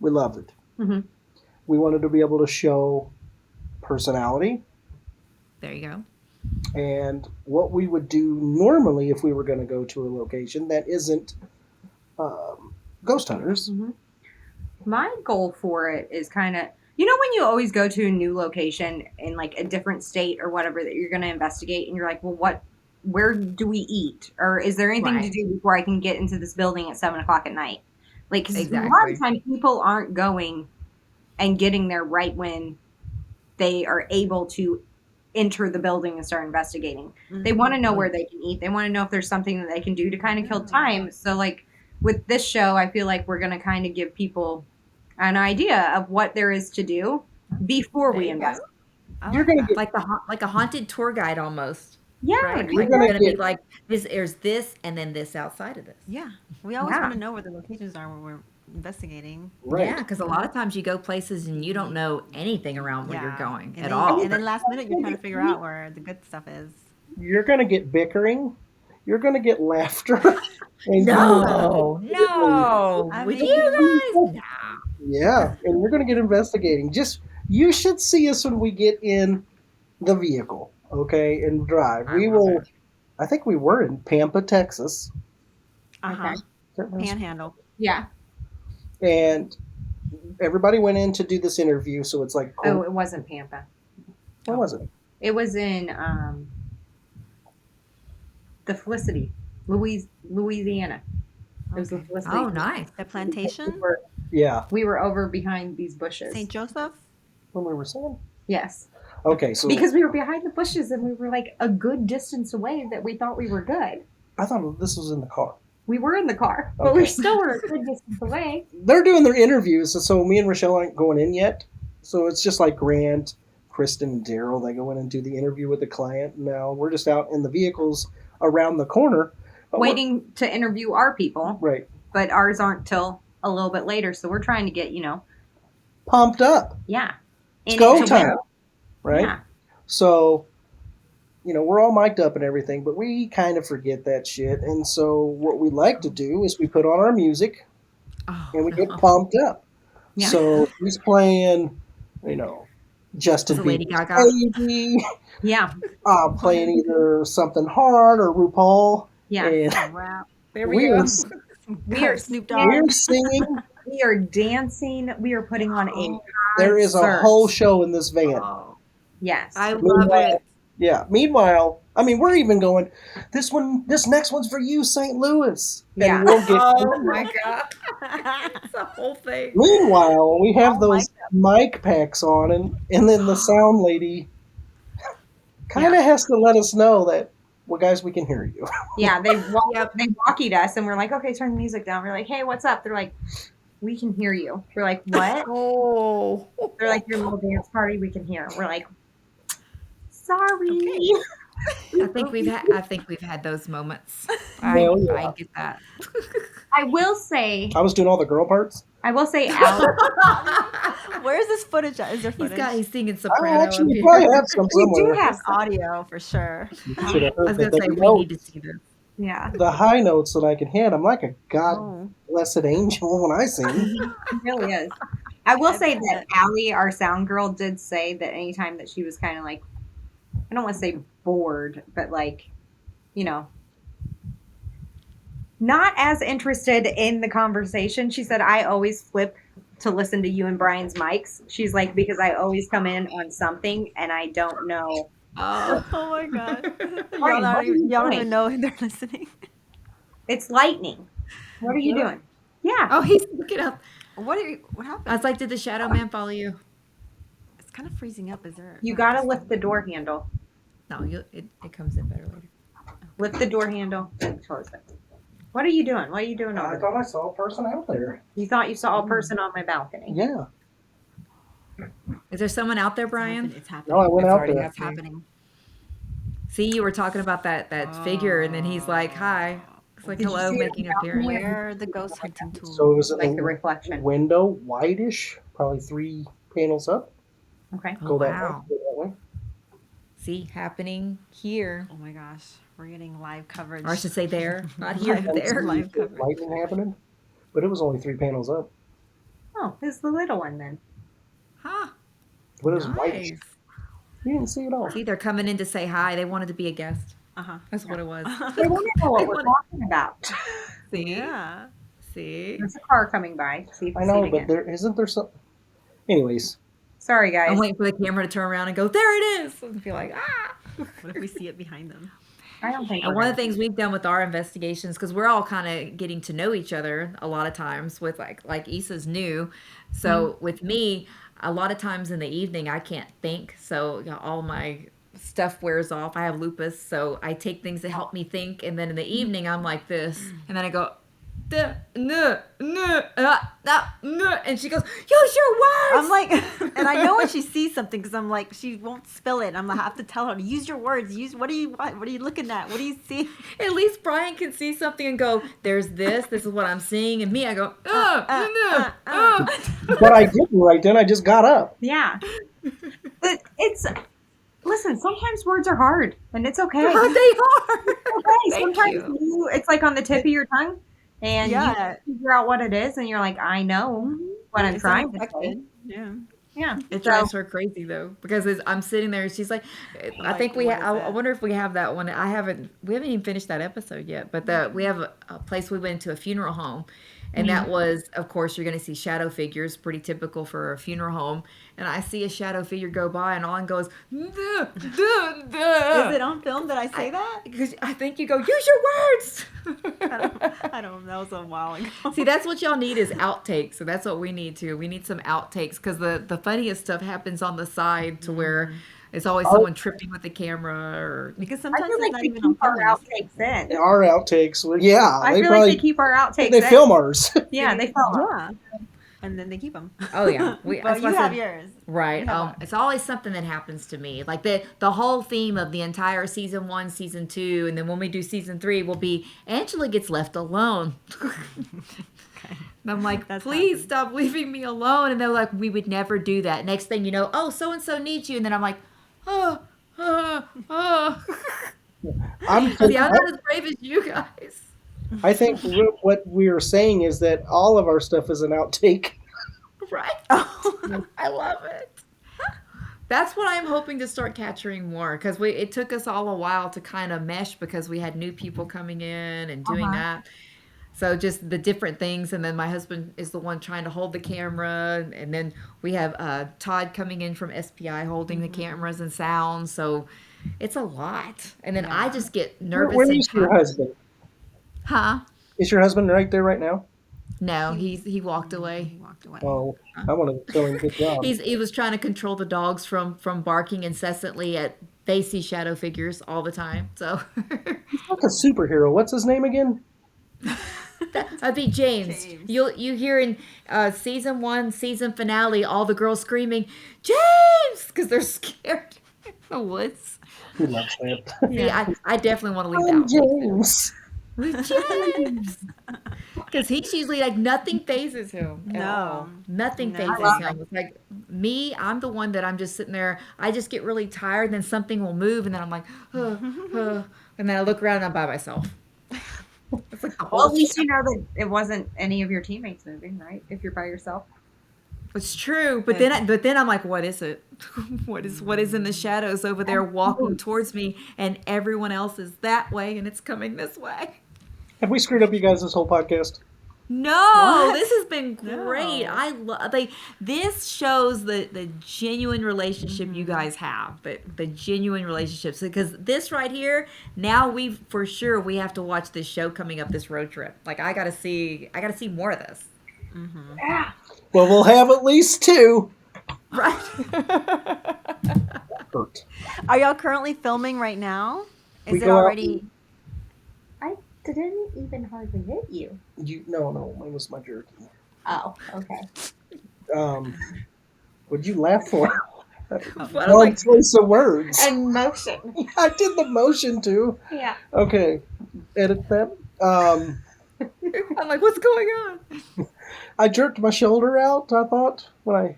We loved it. Mm-hmm. We wanted to be able to show personality There you go. and what we would do normally if we were going to go to a location that isn't Ghost Hunters. Mm-hmm. My goal for it is kind of, you know, when you always go to a new location in like a different state or whatever that you're going to investigate and you're like, well, where do we eat? Or is there anything to Right. do before I can get into this building at 7:00 at night? Like, 'cause a lot Exactly. of times people aren't going and getting there right when they are able to enter the building and start investigating. They want to know where they can eat. They want to know if there's something that they can do to kind of kill time. So like with this show, I feel like we're going to kind of give people an idea of what there is to do before There we you invest. I You're like going to that. get Like a haunted tour guide almost. Yeah. Right? You're Like gonna you're gonna be get- like there's this and then this outside of this. Yeah, we always Yeah. want to know where the locations are when we're investigating. right. Yeah, because a lot of times you go places and you don't know anything around where you're going and at then, all. And then last minute, you're trying to figure out where the good stuff is. You're going to get bickering. You're going to get laughter. And No, I with mean- you guys, no. Yeah, and we're going to get investigating. Just you should see us when we get in the vehicle, okay, and drive. We I love will. it. I think we were in Pampa, Texas, Uh-huh. Panhandle. Yeah. and everybody went in to do this interview. So it's like, Oh, it wasn't Pampa. what was it? It was in the Felicity. Louisiana. It was the Okay. list Oh, that nice. The plantation, Yeah. we were over behind these bushes. St. Joseph. When we were saying. Yes. Okay, so Because we were behind the bushes and we were like a good distance away that we thought we were good. I thought this was in the car. We were in the car, but Okay. we still were a good distance away. They're doing their interviews, so me and Richel aren't going in yet. So it's just like Grant, Kristen, and Daryl. They go in and do the interview with the client. Now we're just out in the vehicles around the corner. Waiting to interview our people, Right. but ours aren't till a little bit later. So we're trying to get, Pumped up. yeah. It's go into time. win. Right? Yeah. So, we're all mic'd up and everything, but we kind of forget that shit. And so what we like to do is we put on our music Oh, and we get no. pumped up. Yeah. So he's playing, Justin Was it Lady Bieber's Gaga? Baby. Yeah. Playing either something hard or RuPaul. Yeah. And Rap. There we are, We are Snoop yeah, Dogg. we're singing. we are dancing. We are putting on a There is a concert. whole show in this van. Oh, Yes. I love Meanwhile- it. Yeah. Meanwhile, we're even going, this next one's for you, St. Louis. And Yeah. we'll get. Oh my god, it's the whole thing. Meanwhile, we have Oh, those mic packs on, and then the sound lady kind of has to let us know that, well, guys, we can hear you. Yeah, they Yep. walkied us, and we're like, okay, turn the music down. We're like, hey, what's up? They're like, we can hear you. We're like, what? Oh, They're like, your little dance party, we can hear. We're like, sorry. Okay. I think we've had those moments. Well, yeah. I get that. I will say, I was doing all the girl parts. Al, Where is this footage at? Is there footage? He's singing I soprano up actually here. probably have some we do somewhere. have audio for sure. You should have I was heard gonna the say big we need to notes, see this. yeah, the high notes that I can hit. I'm like a God Oh. blessed angel when I sing. it really is. I will say that Allie, our sound girl, did say that anytime that she was kind of like, I don't want to say bored, but like, not as interested in the conversation. She said, I always flip to listen to you and Brian's mics. She's like, because I always come in on something and I don't know. Oh, Oh my god. Brian, what are you Y'all don't doing? even know if they're listening. It's lightning. What are you doing? Yeah. oh, he's looking up. What I happened? was like, did the shadow man follow you? It's kind of freezing up. Is there? You got to lift the door handle. No, it comes in better later. Lift the door handle and close it. What are you doing? What are you doing over I there? thought I saw a person out there. You thought you saw a person on my balcony. Yeah. Is there someone out there, Brian? It's happening. No, I went It's out already there. It's happening. See, you were talking about that figure, and then he's like, "Hi." It's like, Did you "Hello," see it making on the appearance. balcony? Where are the ghost hunting tools? So it was in Like the the reflection. window, whitish, probably 3 panels up. Okay. Oh, Go that wow. way. Go that way. See, happening here, Oh my gosh, we're getting live coverage. or I should say there, not here, Live- there. live coverage. Lightning happening, but it was only 3 panels up. Oh, it's the little one then. Huh? But it was whitish. Nice. You didn't see it all. See, they're coming in to say hi. They wanted to be a guest. Uh-huh. That's what it was. They want to know what we're talking about. See, Yeah. see. There's a car coming by. See if I you know, see it but again. there isn't there some. Anyways, Sorry, guys. I'm waiting for the camera to turn around and go, "There it is," and feel like, ah. What if we see it behind them? I don't think. And we're one of the gonna- things we've done with our investigations, because we're all kind of getting to know each other a lot of times with like Issa's new. So with me, a lot of times in the evening, I can't think. So all my stuff wears off. I have lupus. So I take things that help me think. And then in the evening, I'm like this. And then I go, "Duh, no, no, no," and she goes, "Use your words." I'm like, and I know when she sees something because I'm like, she won't spill it. I'm gonna have to tell her to use your words. What are you looking at? What do you see? At least Brian can see something and go, "There's this. This is what I'm seeing." And me, I go, but I didn't right then. I just got up. Yeah. But it's. Listen, sometimes words are hard, and it's okay. They are. Okay, Thank sometimes you. it's like on the tip of your tongue, and Yeah. you figure out what it is, and you're like, I know what I'm It's trying to say. unexpected. Yeah. Yeah. It So- drives her crazy though, because I'm sitting there and she's like, I like, think we. what is I that? wonder if we have that one. We haven't even finished that episode yet. But we have a place we went to a funeral home, And that was, of course, you're going to see shadow figures, pretty typical for a funeral home. And I see a shadow figure go by, and all I go is, duh, duh, Is duh. it on film that I say that? Because I think you go, use your words. I don't know. That was a while ago. See, that's what y'all need is outtakes. So that's what we need too. We need some outtakes because the funniest stuff happens on the side to where it's always someone tripping with the camera or Because I sometimes feel it's like not they even on keep our film. outtakes in. Our outtakes, well, yeah, I they feel probably like they keep our outtakes they in. film ours. Yeah, they film them. Yeah. And then they keep them. Oh yeah, But that's you why I have said- yours. Right. We have ours. It's always something that happens to me. Like the whole theme of the entire season 1, season 2, and then when we do season 3 will be Angela gets left alone. And I'm like, That's please happened. stop leaving me alone. And they're like, we would never do that. Next thing you know, oh, so and so needs you, and then I'm like, oh, oh, oh. See, I'm not as brave as you guys. I think what we're saying is that all of our stuff is an outtake. Right? Oh. I love it. That's what I'm hoping to start capturing more because it took us all a while to kind of mesh because we had new people coming in and doing that. So just the different things, and then my husband is the one trying to hold the camera, and then we have Todd coming in from SPI holding the cameras and sound. So it's a lot, and then I just get nervous. Where and is your tired. husband? Huh? Is your husband right there right now? No, he walked away. He walked away. Oh, I want to tell him good job. He was trying to control the dogs from barking incessantly at they see shadow figures all the time. So Like a superhero. What's his name again? that'd be James. James. You hear in season 1 season finale all the girls screaming James because they're scared in the woods. He loves that. See, I definitely want to leave I'm that James. with James because he's usually like nothing phases him. At No. all. Nothing No. phases him. It's like me. I'm the one that I'm just sitting there. I just get really tired. Then something will move, and then I'm like, and then I look around and I'm by myself. It's like the Well, whole at least you know that it wasn't any of your teammates moving, right? If you're by yourself. It's true, but then I'm like, what is it? What is in the shadows over there walking towards me, and everyone else is that way, and it's coming this way. Have we screwed up you guys this whole podcast? No, What? this has been great. No. I love this shows the genuine relationship you guys have, the genuine relationships. Because this right here, now we have to watch this show coming up, this road trip. Like I gotta see more of this. Yeah. Well, we'll have at least 2. Right. Hurt. Are y'all currently filming right now? Is We it go out- already? I didn't even hardly hit you. No, it was my jerky. Oh, okay. What'd you laugh for? What Wrong am I- choice of words. And motion. I did the motion too. Yeah. Okay, edit that. I'm like, what's going on? I jerked my shoulder out. I thought when I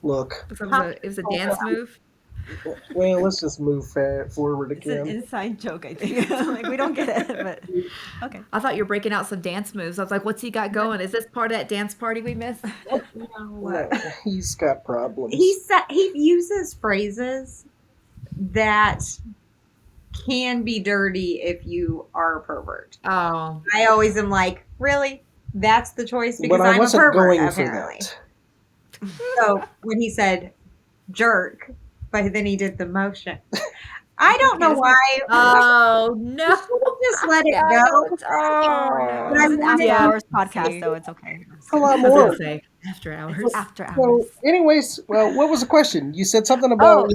look. So it was a dance move. Well, let's just move forward It's an again. inside joke, I think. Like we don't get it, but okay. I thought you were breaking out some dance moves. I was like, what's he got going? Is this part of that dance party we missed? No, he's got problems. He uses phrases that can be dirty if you are a pervert. Oh, I always am like, really? That's the choice because but I I'm a wasn't pervert, going apparently. for that. So when he said jerk, but then he did the motion. I don't know why. oh no! Just let it go. Oh, But I It's an after wanted- hours podcast, so it's okay. A lot I was more. gonna say after hours. It's after hours. So, anyways, well, what was the question? You said something about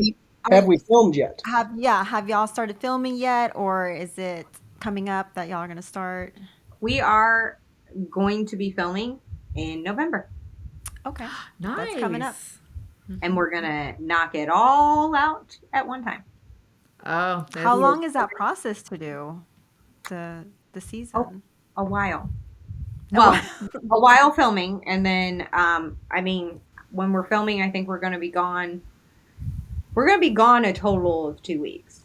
have we filmed yet? Have y'all started filming yet, or is it coming up that y'all are gonna start? We are going to be filming in November, Okay. Nice. That's coming up. and we're gonna knock it all out at one time. Oh, How long is that process to do? The season. A while. Well, a while filming, and then I mean, when we're filming, I think we're going to be gone. We're going to be gone a total of 2 weeks.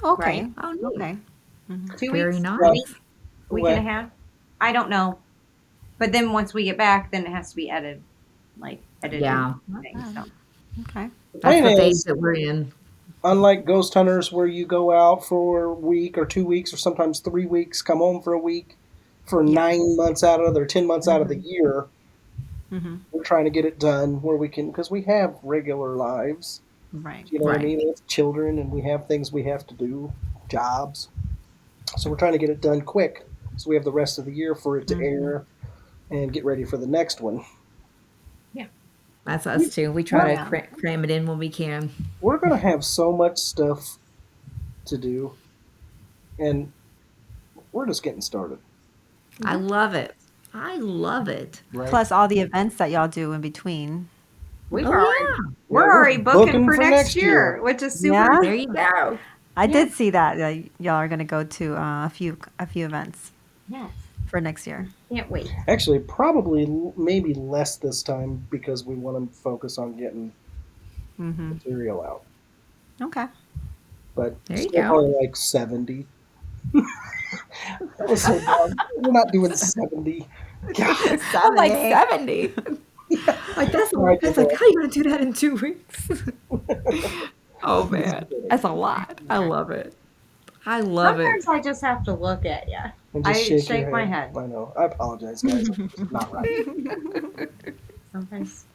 Okay. Right. Oh, neat. Okay. 2 Very weeks, nice. week and a half. I don't know, but then once we get back, then it has to be edited. Yeah. Things, so. Okay. That's Point the is, phase that we're in. unlike Ghost Hunters, where you go out for a week or 2 weeks or sometimes 3 weeks, come home for a week, for Yeah. 9 months out of or 10 months out of the year. Mm-hmm. We're trying to get it done where we can, because we have regular lives. Right. You know what I Right. mean? We have children and we have things we have to do, jobs. So we're trying to get it done quick, so we have the rest of the year for it to Mm-hmm. air and get ready for the next one. Yeah. That's us too. We try to We're, Yeah. cram it in when we can. we're going to have so much stuff to do, and we're just getting started, I love it. I love it. right? Plus all the events that y'all do in between. We've Oh already yeah. we're Yeah, already booking for next next year, year. which is super Yeah. There you go. I Yeah. did see that y'all are gonna go to a few events Yes. for next year. Can't wait. Actually, probably maybe less this time because we want to focus on getting Mm-hmm. material out. Okay. But There you still go. probably like 70. That was so dumb. We're not doing 70. God. I'm like 70. 70. Like I that's did like that. how you gonna do that in 2 weeks? Oh Just man, kidding. that's a lot. I love it. I love it. Sometimes I just have to look at you. And just I shake, shake your my head. head. I know. I apologize, guys. I'm just not right. Sometimes.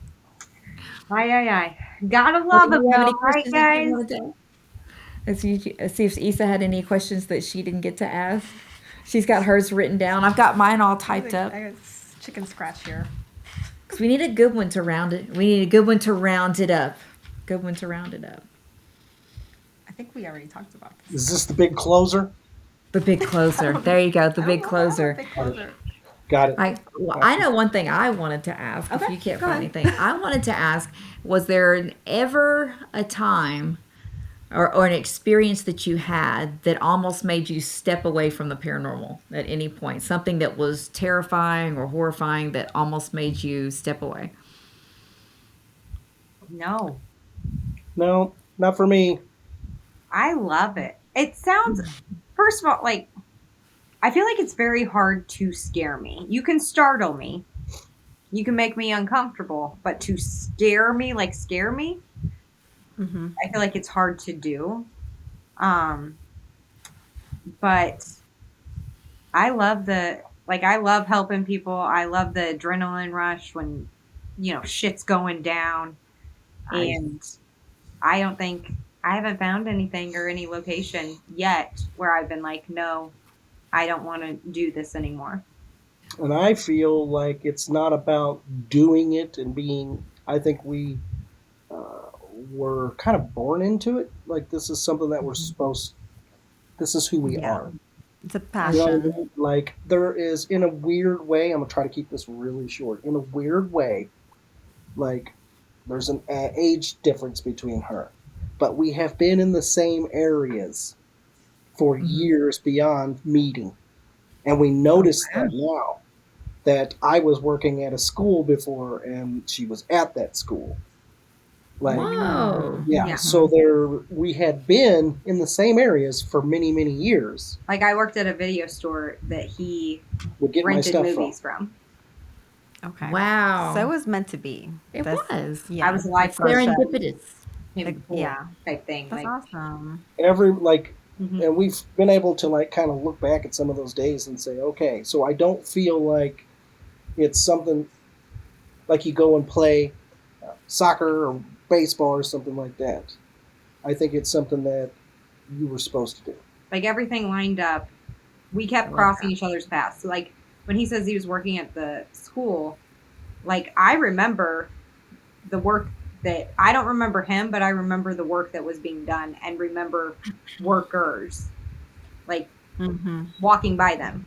Aye. Gotta Well, love do it you have though, any right, questions that you guys? wanted to let's see if Issa had any questions that she didn't get to ask. She's got hers written down. I've got mine all typed up. I got chicken scratch here. Because we need a good one to round it. We need a good one to round it up. Good one to round it up. I think we already talked about this. Is this the big closer? The big closer. There you go. The big closer. Big closer. Got it. I know one thing I wanted to ask. If Okay, you can't go find ahead. anything, I wanted to ask: was there ever a time or an experience that you had that almost made you step away from the paranormal at any point? Something that was terrifying or horrifying that almost made you step away? No. No, not for me. I love it. It sounds first of all, like I feel like it's very hard to scare me. You can startle me. You can make me uncomfortable, but to scare me, like scare me, Mm-hmm. I feel like it's hard to do. Um, but I love I love helping people. I love the adrenaline rush when shit's going down. Nice. And I don't think I haven't found anything or any location yet where I've been like, no, I don't want to do this anymore. And I feel like it's not about doing it and being. I think we were kind of born into it. Like this is something that we're supposed. This is who we Yeah. are. It's a You know what I passion. mean? Like there is, in a weird way. I'm gonna try to keep this really short. In a weird way, like there's an age difference between her, but we have been in the same areas for years beyond meeting, and we notice that now that I was working at a school before and she was at that school. Like, Whoa. yeah, Yeah. so there we had been in the same areas for many, many years. Like I worked at a video store that he Would get my rented stuff movies from. Okay. Wow. So it was meant to be. It was. Yeah. I was a live It's person. Serendipitous. Yeah. type thing. That's Like, awesome. Every like, mhm. and we've been able to like kind of look back at some of those days and say, okay, so I don't feel like it's something like you go and play soccer or baseball or something like that. I think it's something that you were supposed to do. Like everything lined up. We kept crossing each other's paths. So like when he says he was working at the school, like I remember the work that I don't remember him, but I remember the work that was being done and remember workers like Mm-hmm. walking by them.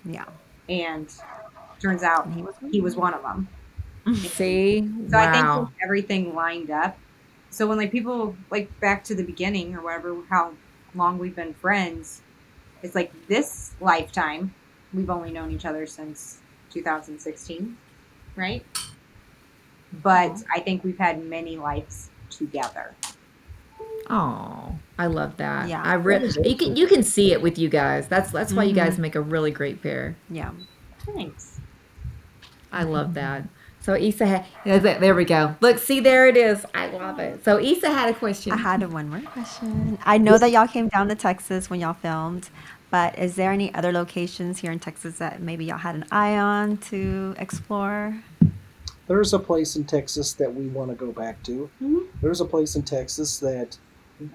Yeah. And turns out And he was one of them. See? So I think Wow. that everything lined up. So when like people like back to the beginning or whatever, how long we've been friends, it's like this lifetime, we've only known each other since 2016, right? But I think we've had many lives together. Oh, I love that. Yeah. You can see it with you guys. That's why you guys make a really great pair. Yeah. Thanks. I love that. So Issa there we go. Look, see, there it is. I love it. So Issa had a question. I had one more question. I know that y'all came down to Texas when y'all filmed, But is there any other locations here in Texas that maybe y'all had an eye on to explore? There's a place in Texas that we want to go back to. Mhm. There's a place in Texas that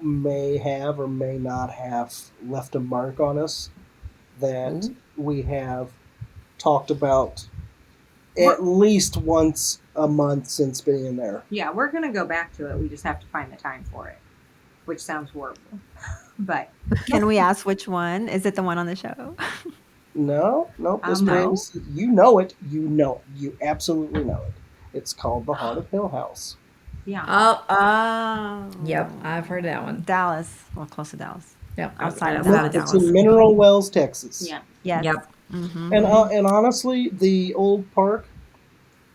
may have or may not have left a mark on us that Ooh. we have talked about We're, at least once a month since being there. yeah, we're gonna go back to it. We just have to find the time for it, which sounds horrible, but Can we ask which one? Is it the one on the show? No, no, Miss No. Graves, you know it. You know it. You absolutely know it. It's called the Heart of Hill House. Yeah. Oh, Oh. yep. I've heard that one. Dallas. Well, close to Dallas. Yep. Outside of outside of Dallas. It's in Mineral Wells, Texas. Yeah. Yes. Yep. Mm-hmm. And honestly, the old park,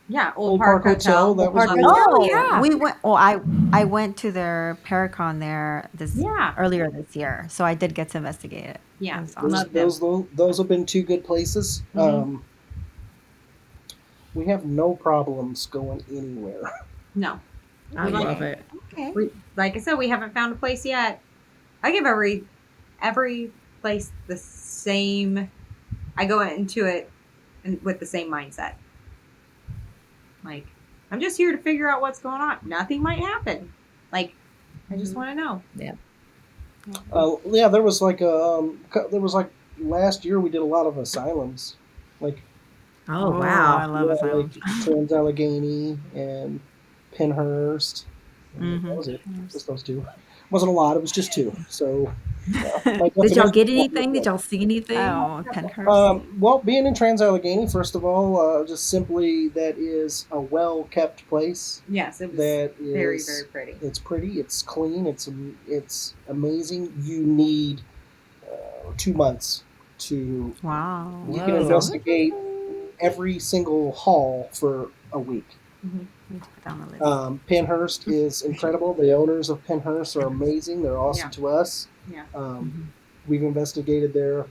Yeah. Old Park Hotel, that was Park really Hotel. Oh, yeah. we went. Well, I went to their Paracon there Yeah. earlier this year, so I did get to investigate it. Yeah. That was Those, awesome. Love them. those have been two good places. Mhm. We have no problems going anywhere. No. I We like love it. Okay. Like I said, we haven't found a place yet. I give every place the same. I go into it with the same mindset. Like, I'm just here to figure out what's going on. Nothing might happen. Like, I just want to know. Yeah. Yeah, there was like last year we did a lot of asylums, like Oh, I wow. love yeah, asylums. like Trans Allegheny and Penhurst. And that Mhm. was it. Just those two. Wasn't a lot. It was just two. So, Did y'all get anything? Did y'all see anything? Oh, Penhurst. Well, being in Trans Allegheny, first of all, just simply that is a well kept place. Yes, it was That very, is very pretty. It's pretty. It's clean. It's amazing. You need 2 months to. Wow. You can Whoa. investigate every single hall for a week. Need to put down the list. Penhurst is incredible. The owners of Penhurst are amazing. They're awesome Yeah. to us. Yeah. We've investigated there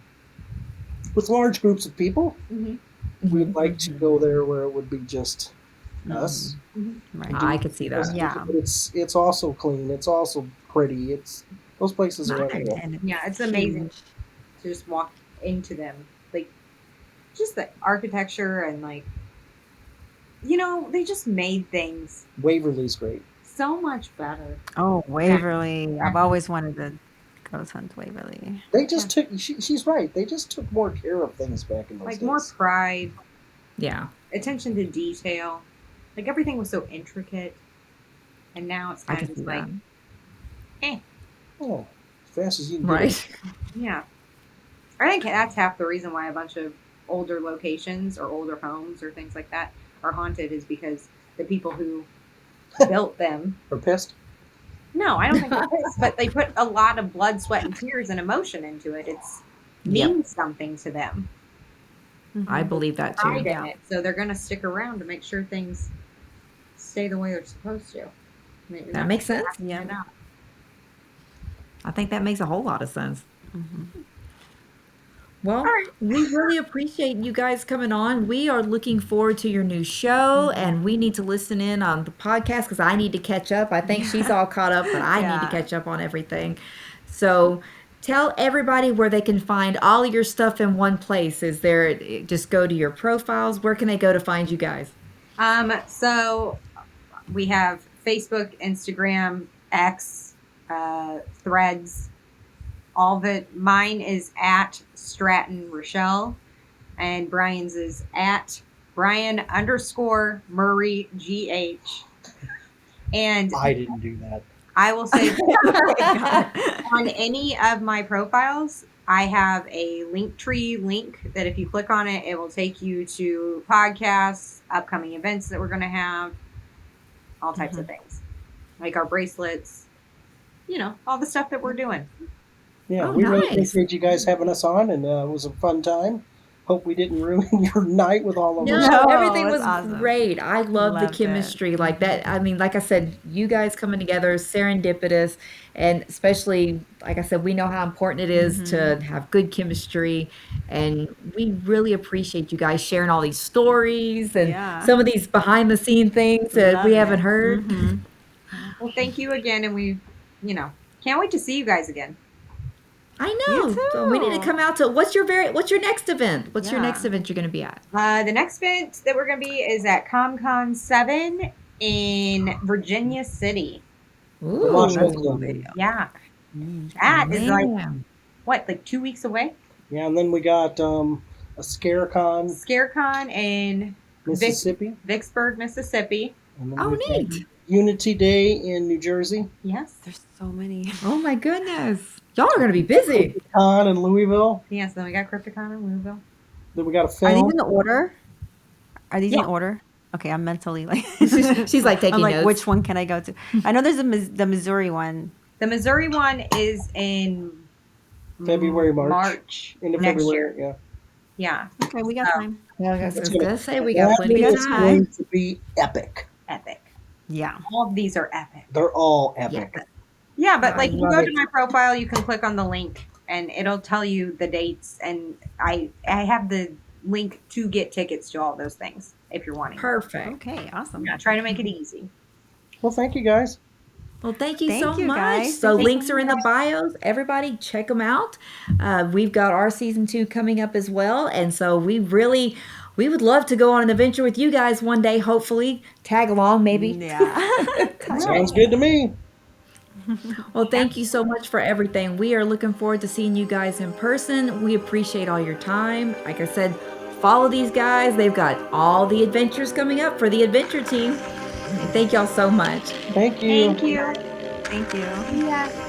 with large groups of people. Mm-hmm. We'd like to go there where it would be just us. Right. I could see that. Yeah. But it's also clean. It's also pretty. Those places are Nice. everywhere. And Yeah, it's amazing huge. to just walk into them. Like, just the architecture and, like, they just made things Waverly's great. so much better. Oh, Waverly. I've always wanted to ghost hunt Waverly. They just took. She's right. They just took more care of things back in those Like, days. more pride, Yeah. attention to detail. Like, everything was so intricate. And now it's I kind can of see just like, that. Oh, as fast as you can get it. Right. yeah. I think that's half the reason why a bunch of older locations or older homes or things like that are haunted, is because the people who built them. Or pissed. No, I don't think it is, but they put a lot of blood, sweat, and tears and emotion into it. It's means something to them. I believe that Pride too. in it, so they're going to stick around to make sure things stay the way they're supposed to. That makes sense. Yeah. I think that makes a whole lot of sense. Well, right. we really appreciate you guys coming on. We are looking forward to your new show, and we need to listen in on the podcast because I need to catch up. I think she's all caught up, but I need to Yeah. catch up on everything. So tell everybody where they can find all your stuff in one place. Is there, just go to your profiles? Where can they go to find you guys? So we have Facebook, Instagram, X, Threads. All of it. Mine is at Stratton Richel, and Brian's is at Brian_Murray GH. And I didn't do that. I will say that on any of my profiles, I have a Linktree link that if you click on it, it will take you to podcasts, upcoming events that we're going to have, all types of things. Like our bracelets, all the stuff that we're doing. Yeah, Oh, we really nice. appreciate you guys having us on, and it was a fun time. Hope we didn't ruin your night with all of No, us. No, everything it was was awesome. great. I love the Loved it. chemistry like that. I mean, like I said, you guys coming together, serendipitous, and especially, like I said, we know how important it is to have good chemistry, and we really appreciate you guys sharing all these stories and Yeah. some of these behind the scene things that we Love haven't it. heard. Well, thank you again, and we, can't wait to see you guys again. I know. You So we need to too. come out to what's your next event? What's your Yeah. next event you're going to be at? The next event that we're going to be is at ComCon 7 in Virginia City. Ooh, Washington. Yeah. That is man. like 2 weeks away? Yeah, and then we got a ScareCon ScareCon in Mississippi. Vicksburg, Mississippi. And then Oh, we've got neat. Unity Day in New Jersey. Yes. There's so many. Oh my goodness. Y'all are going to be busy. Con in Louisville. Yes, then we got Crypticon in Louisville. Then we got a Are these film. in order? Are these Yeah. in order? Okay, I'm mentally like. She's like taking I'm like, notes. which one can I go to? I know there's the Missouri one. The Missouri one is in February, March. March Into next February, year. yeah. Yeah. Okay, we got Oh. time. Yeah, I was It's going gonna- to say we got That plenty got of is time. going time. to be epic. Epic. Yeah. All of these are epic. They're all epic. Yeah, but I like you love go it. to my profile, you can click on the link and it'll tell you the dates, and I have the link to get tickets to all those things if you're wanting. Perfect. Okay, awesome. Yeah, try to make it easy. Well, thank you guys. Well, thank you Thank so you, much. guys. So Thank you links so are in the much. bios. Everybody check them out. We've got our season 2 coming up as well. And so we would love to go on an adventure with you guys one day, hopefully. Tag along maybe. Yeah. Sounds good to me. Well, thank you so much for everything. We are looking forward to seeing you guys in person. We appreciate all your time. Like I said, follow these guys. They've got all the adventures coming up for the adventure team. And thank y'all so much. Thank you. Thank you. Thank you. Yeah.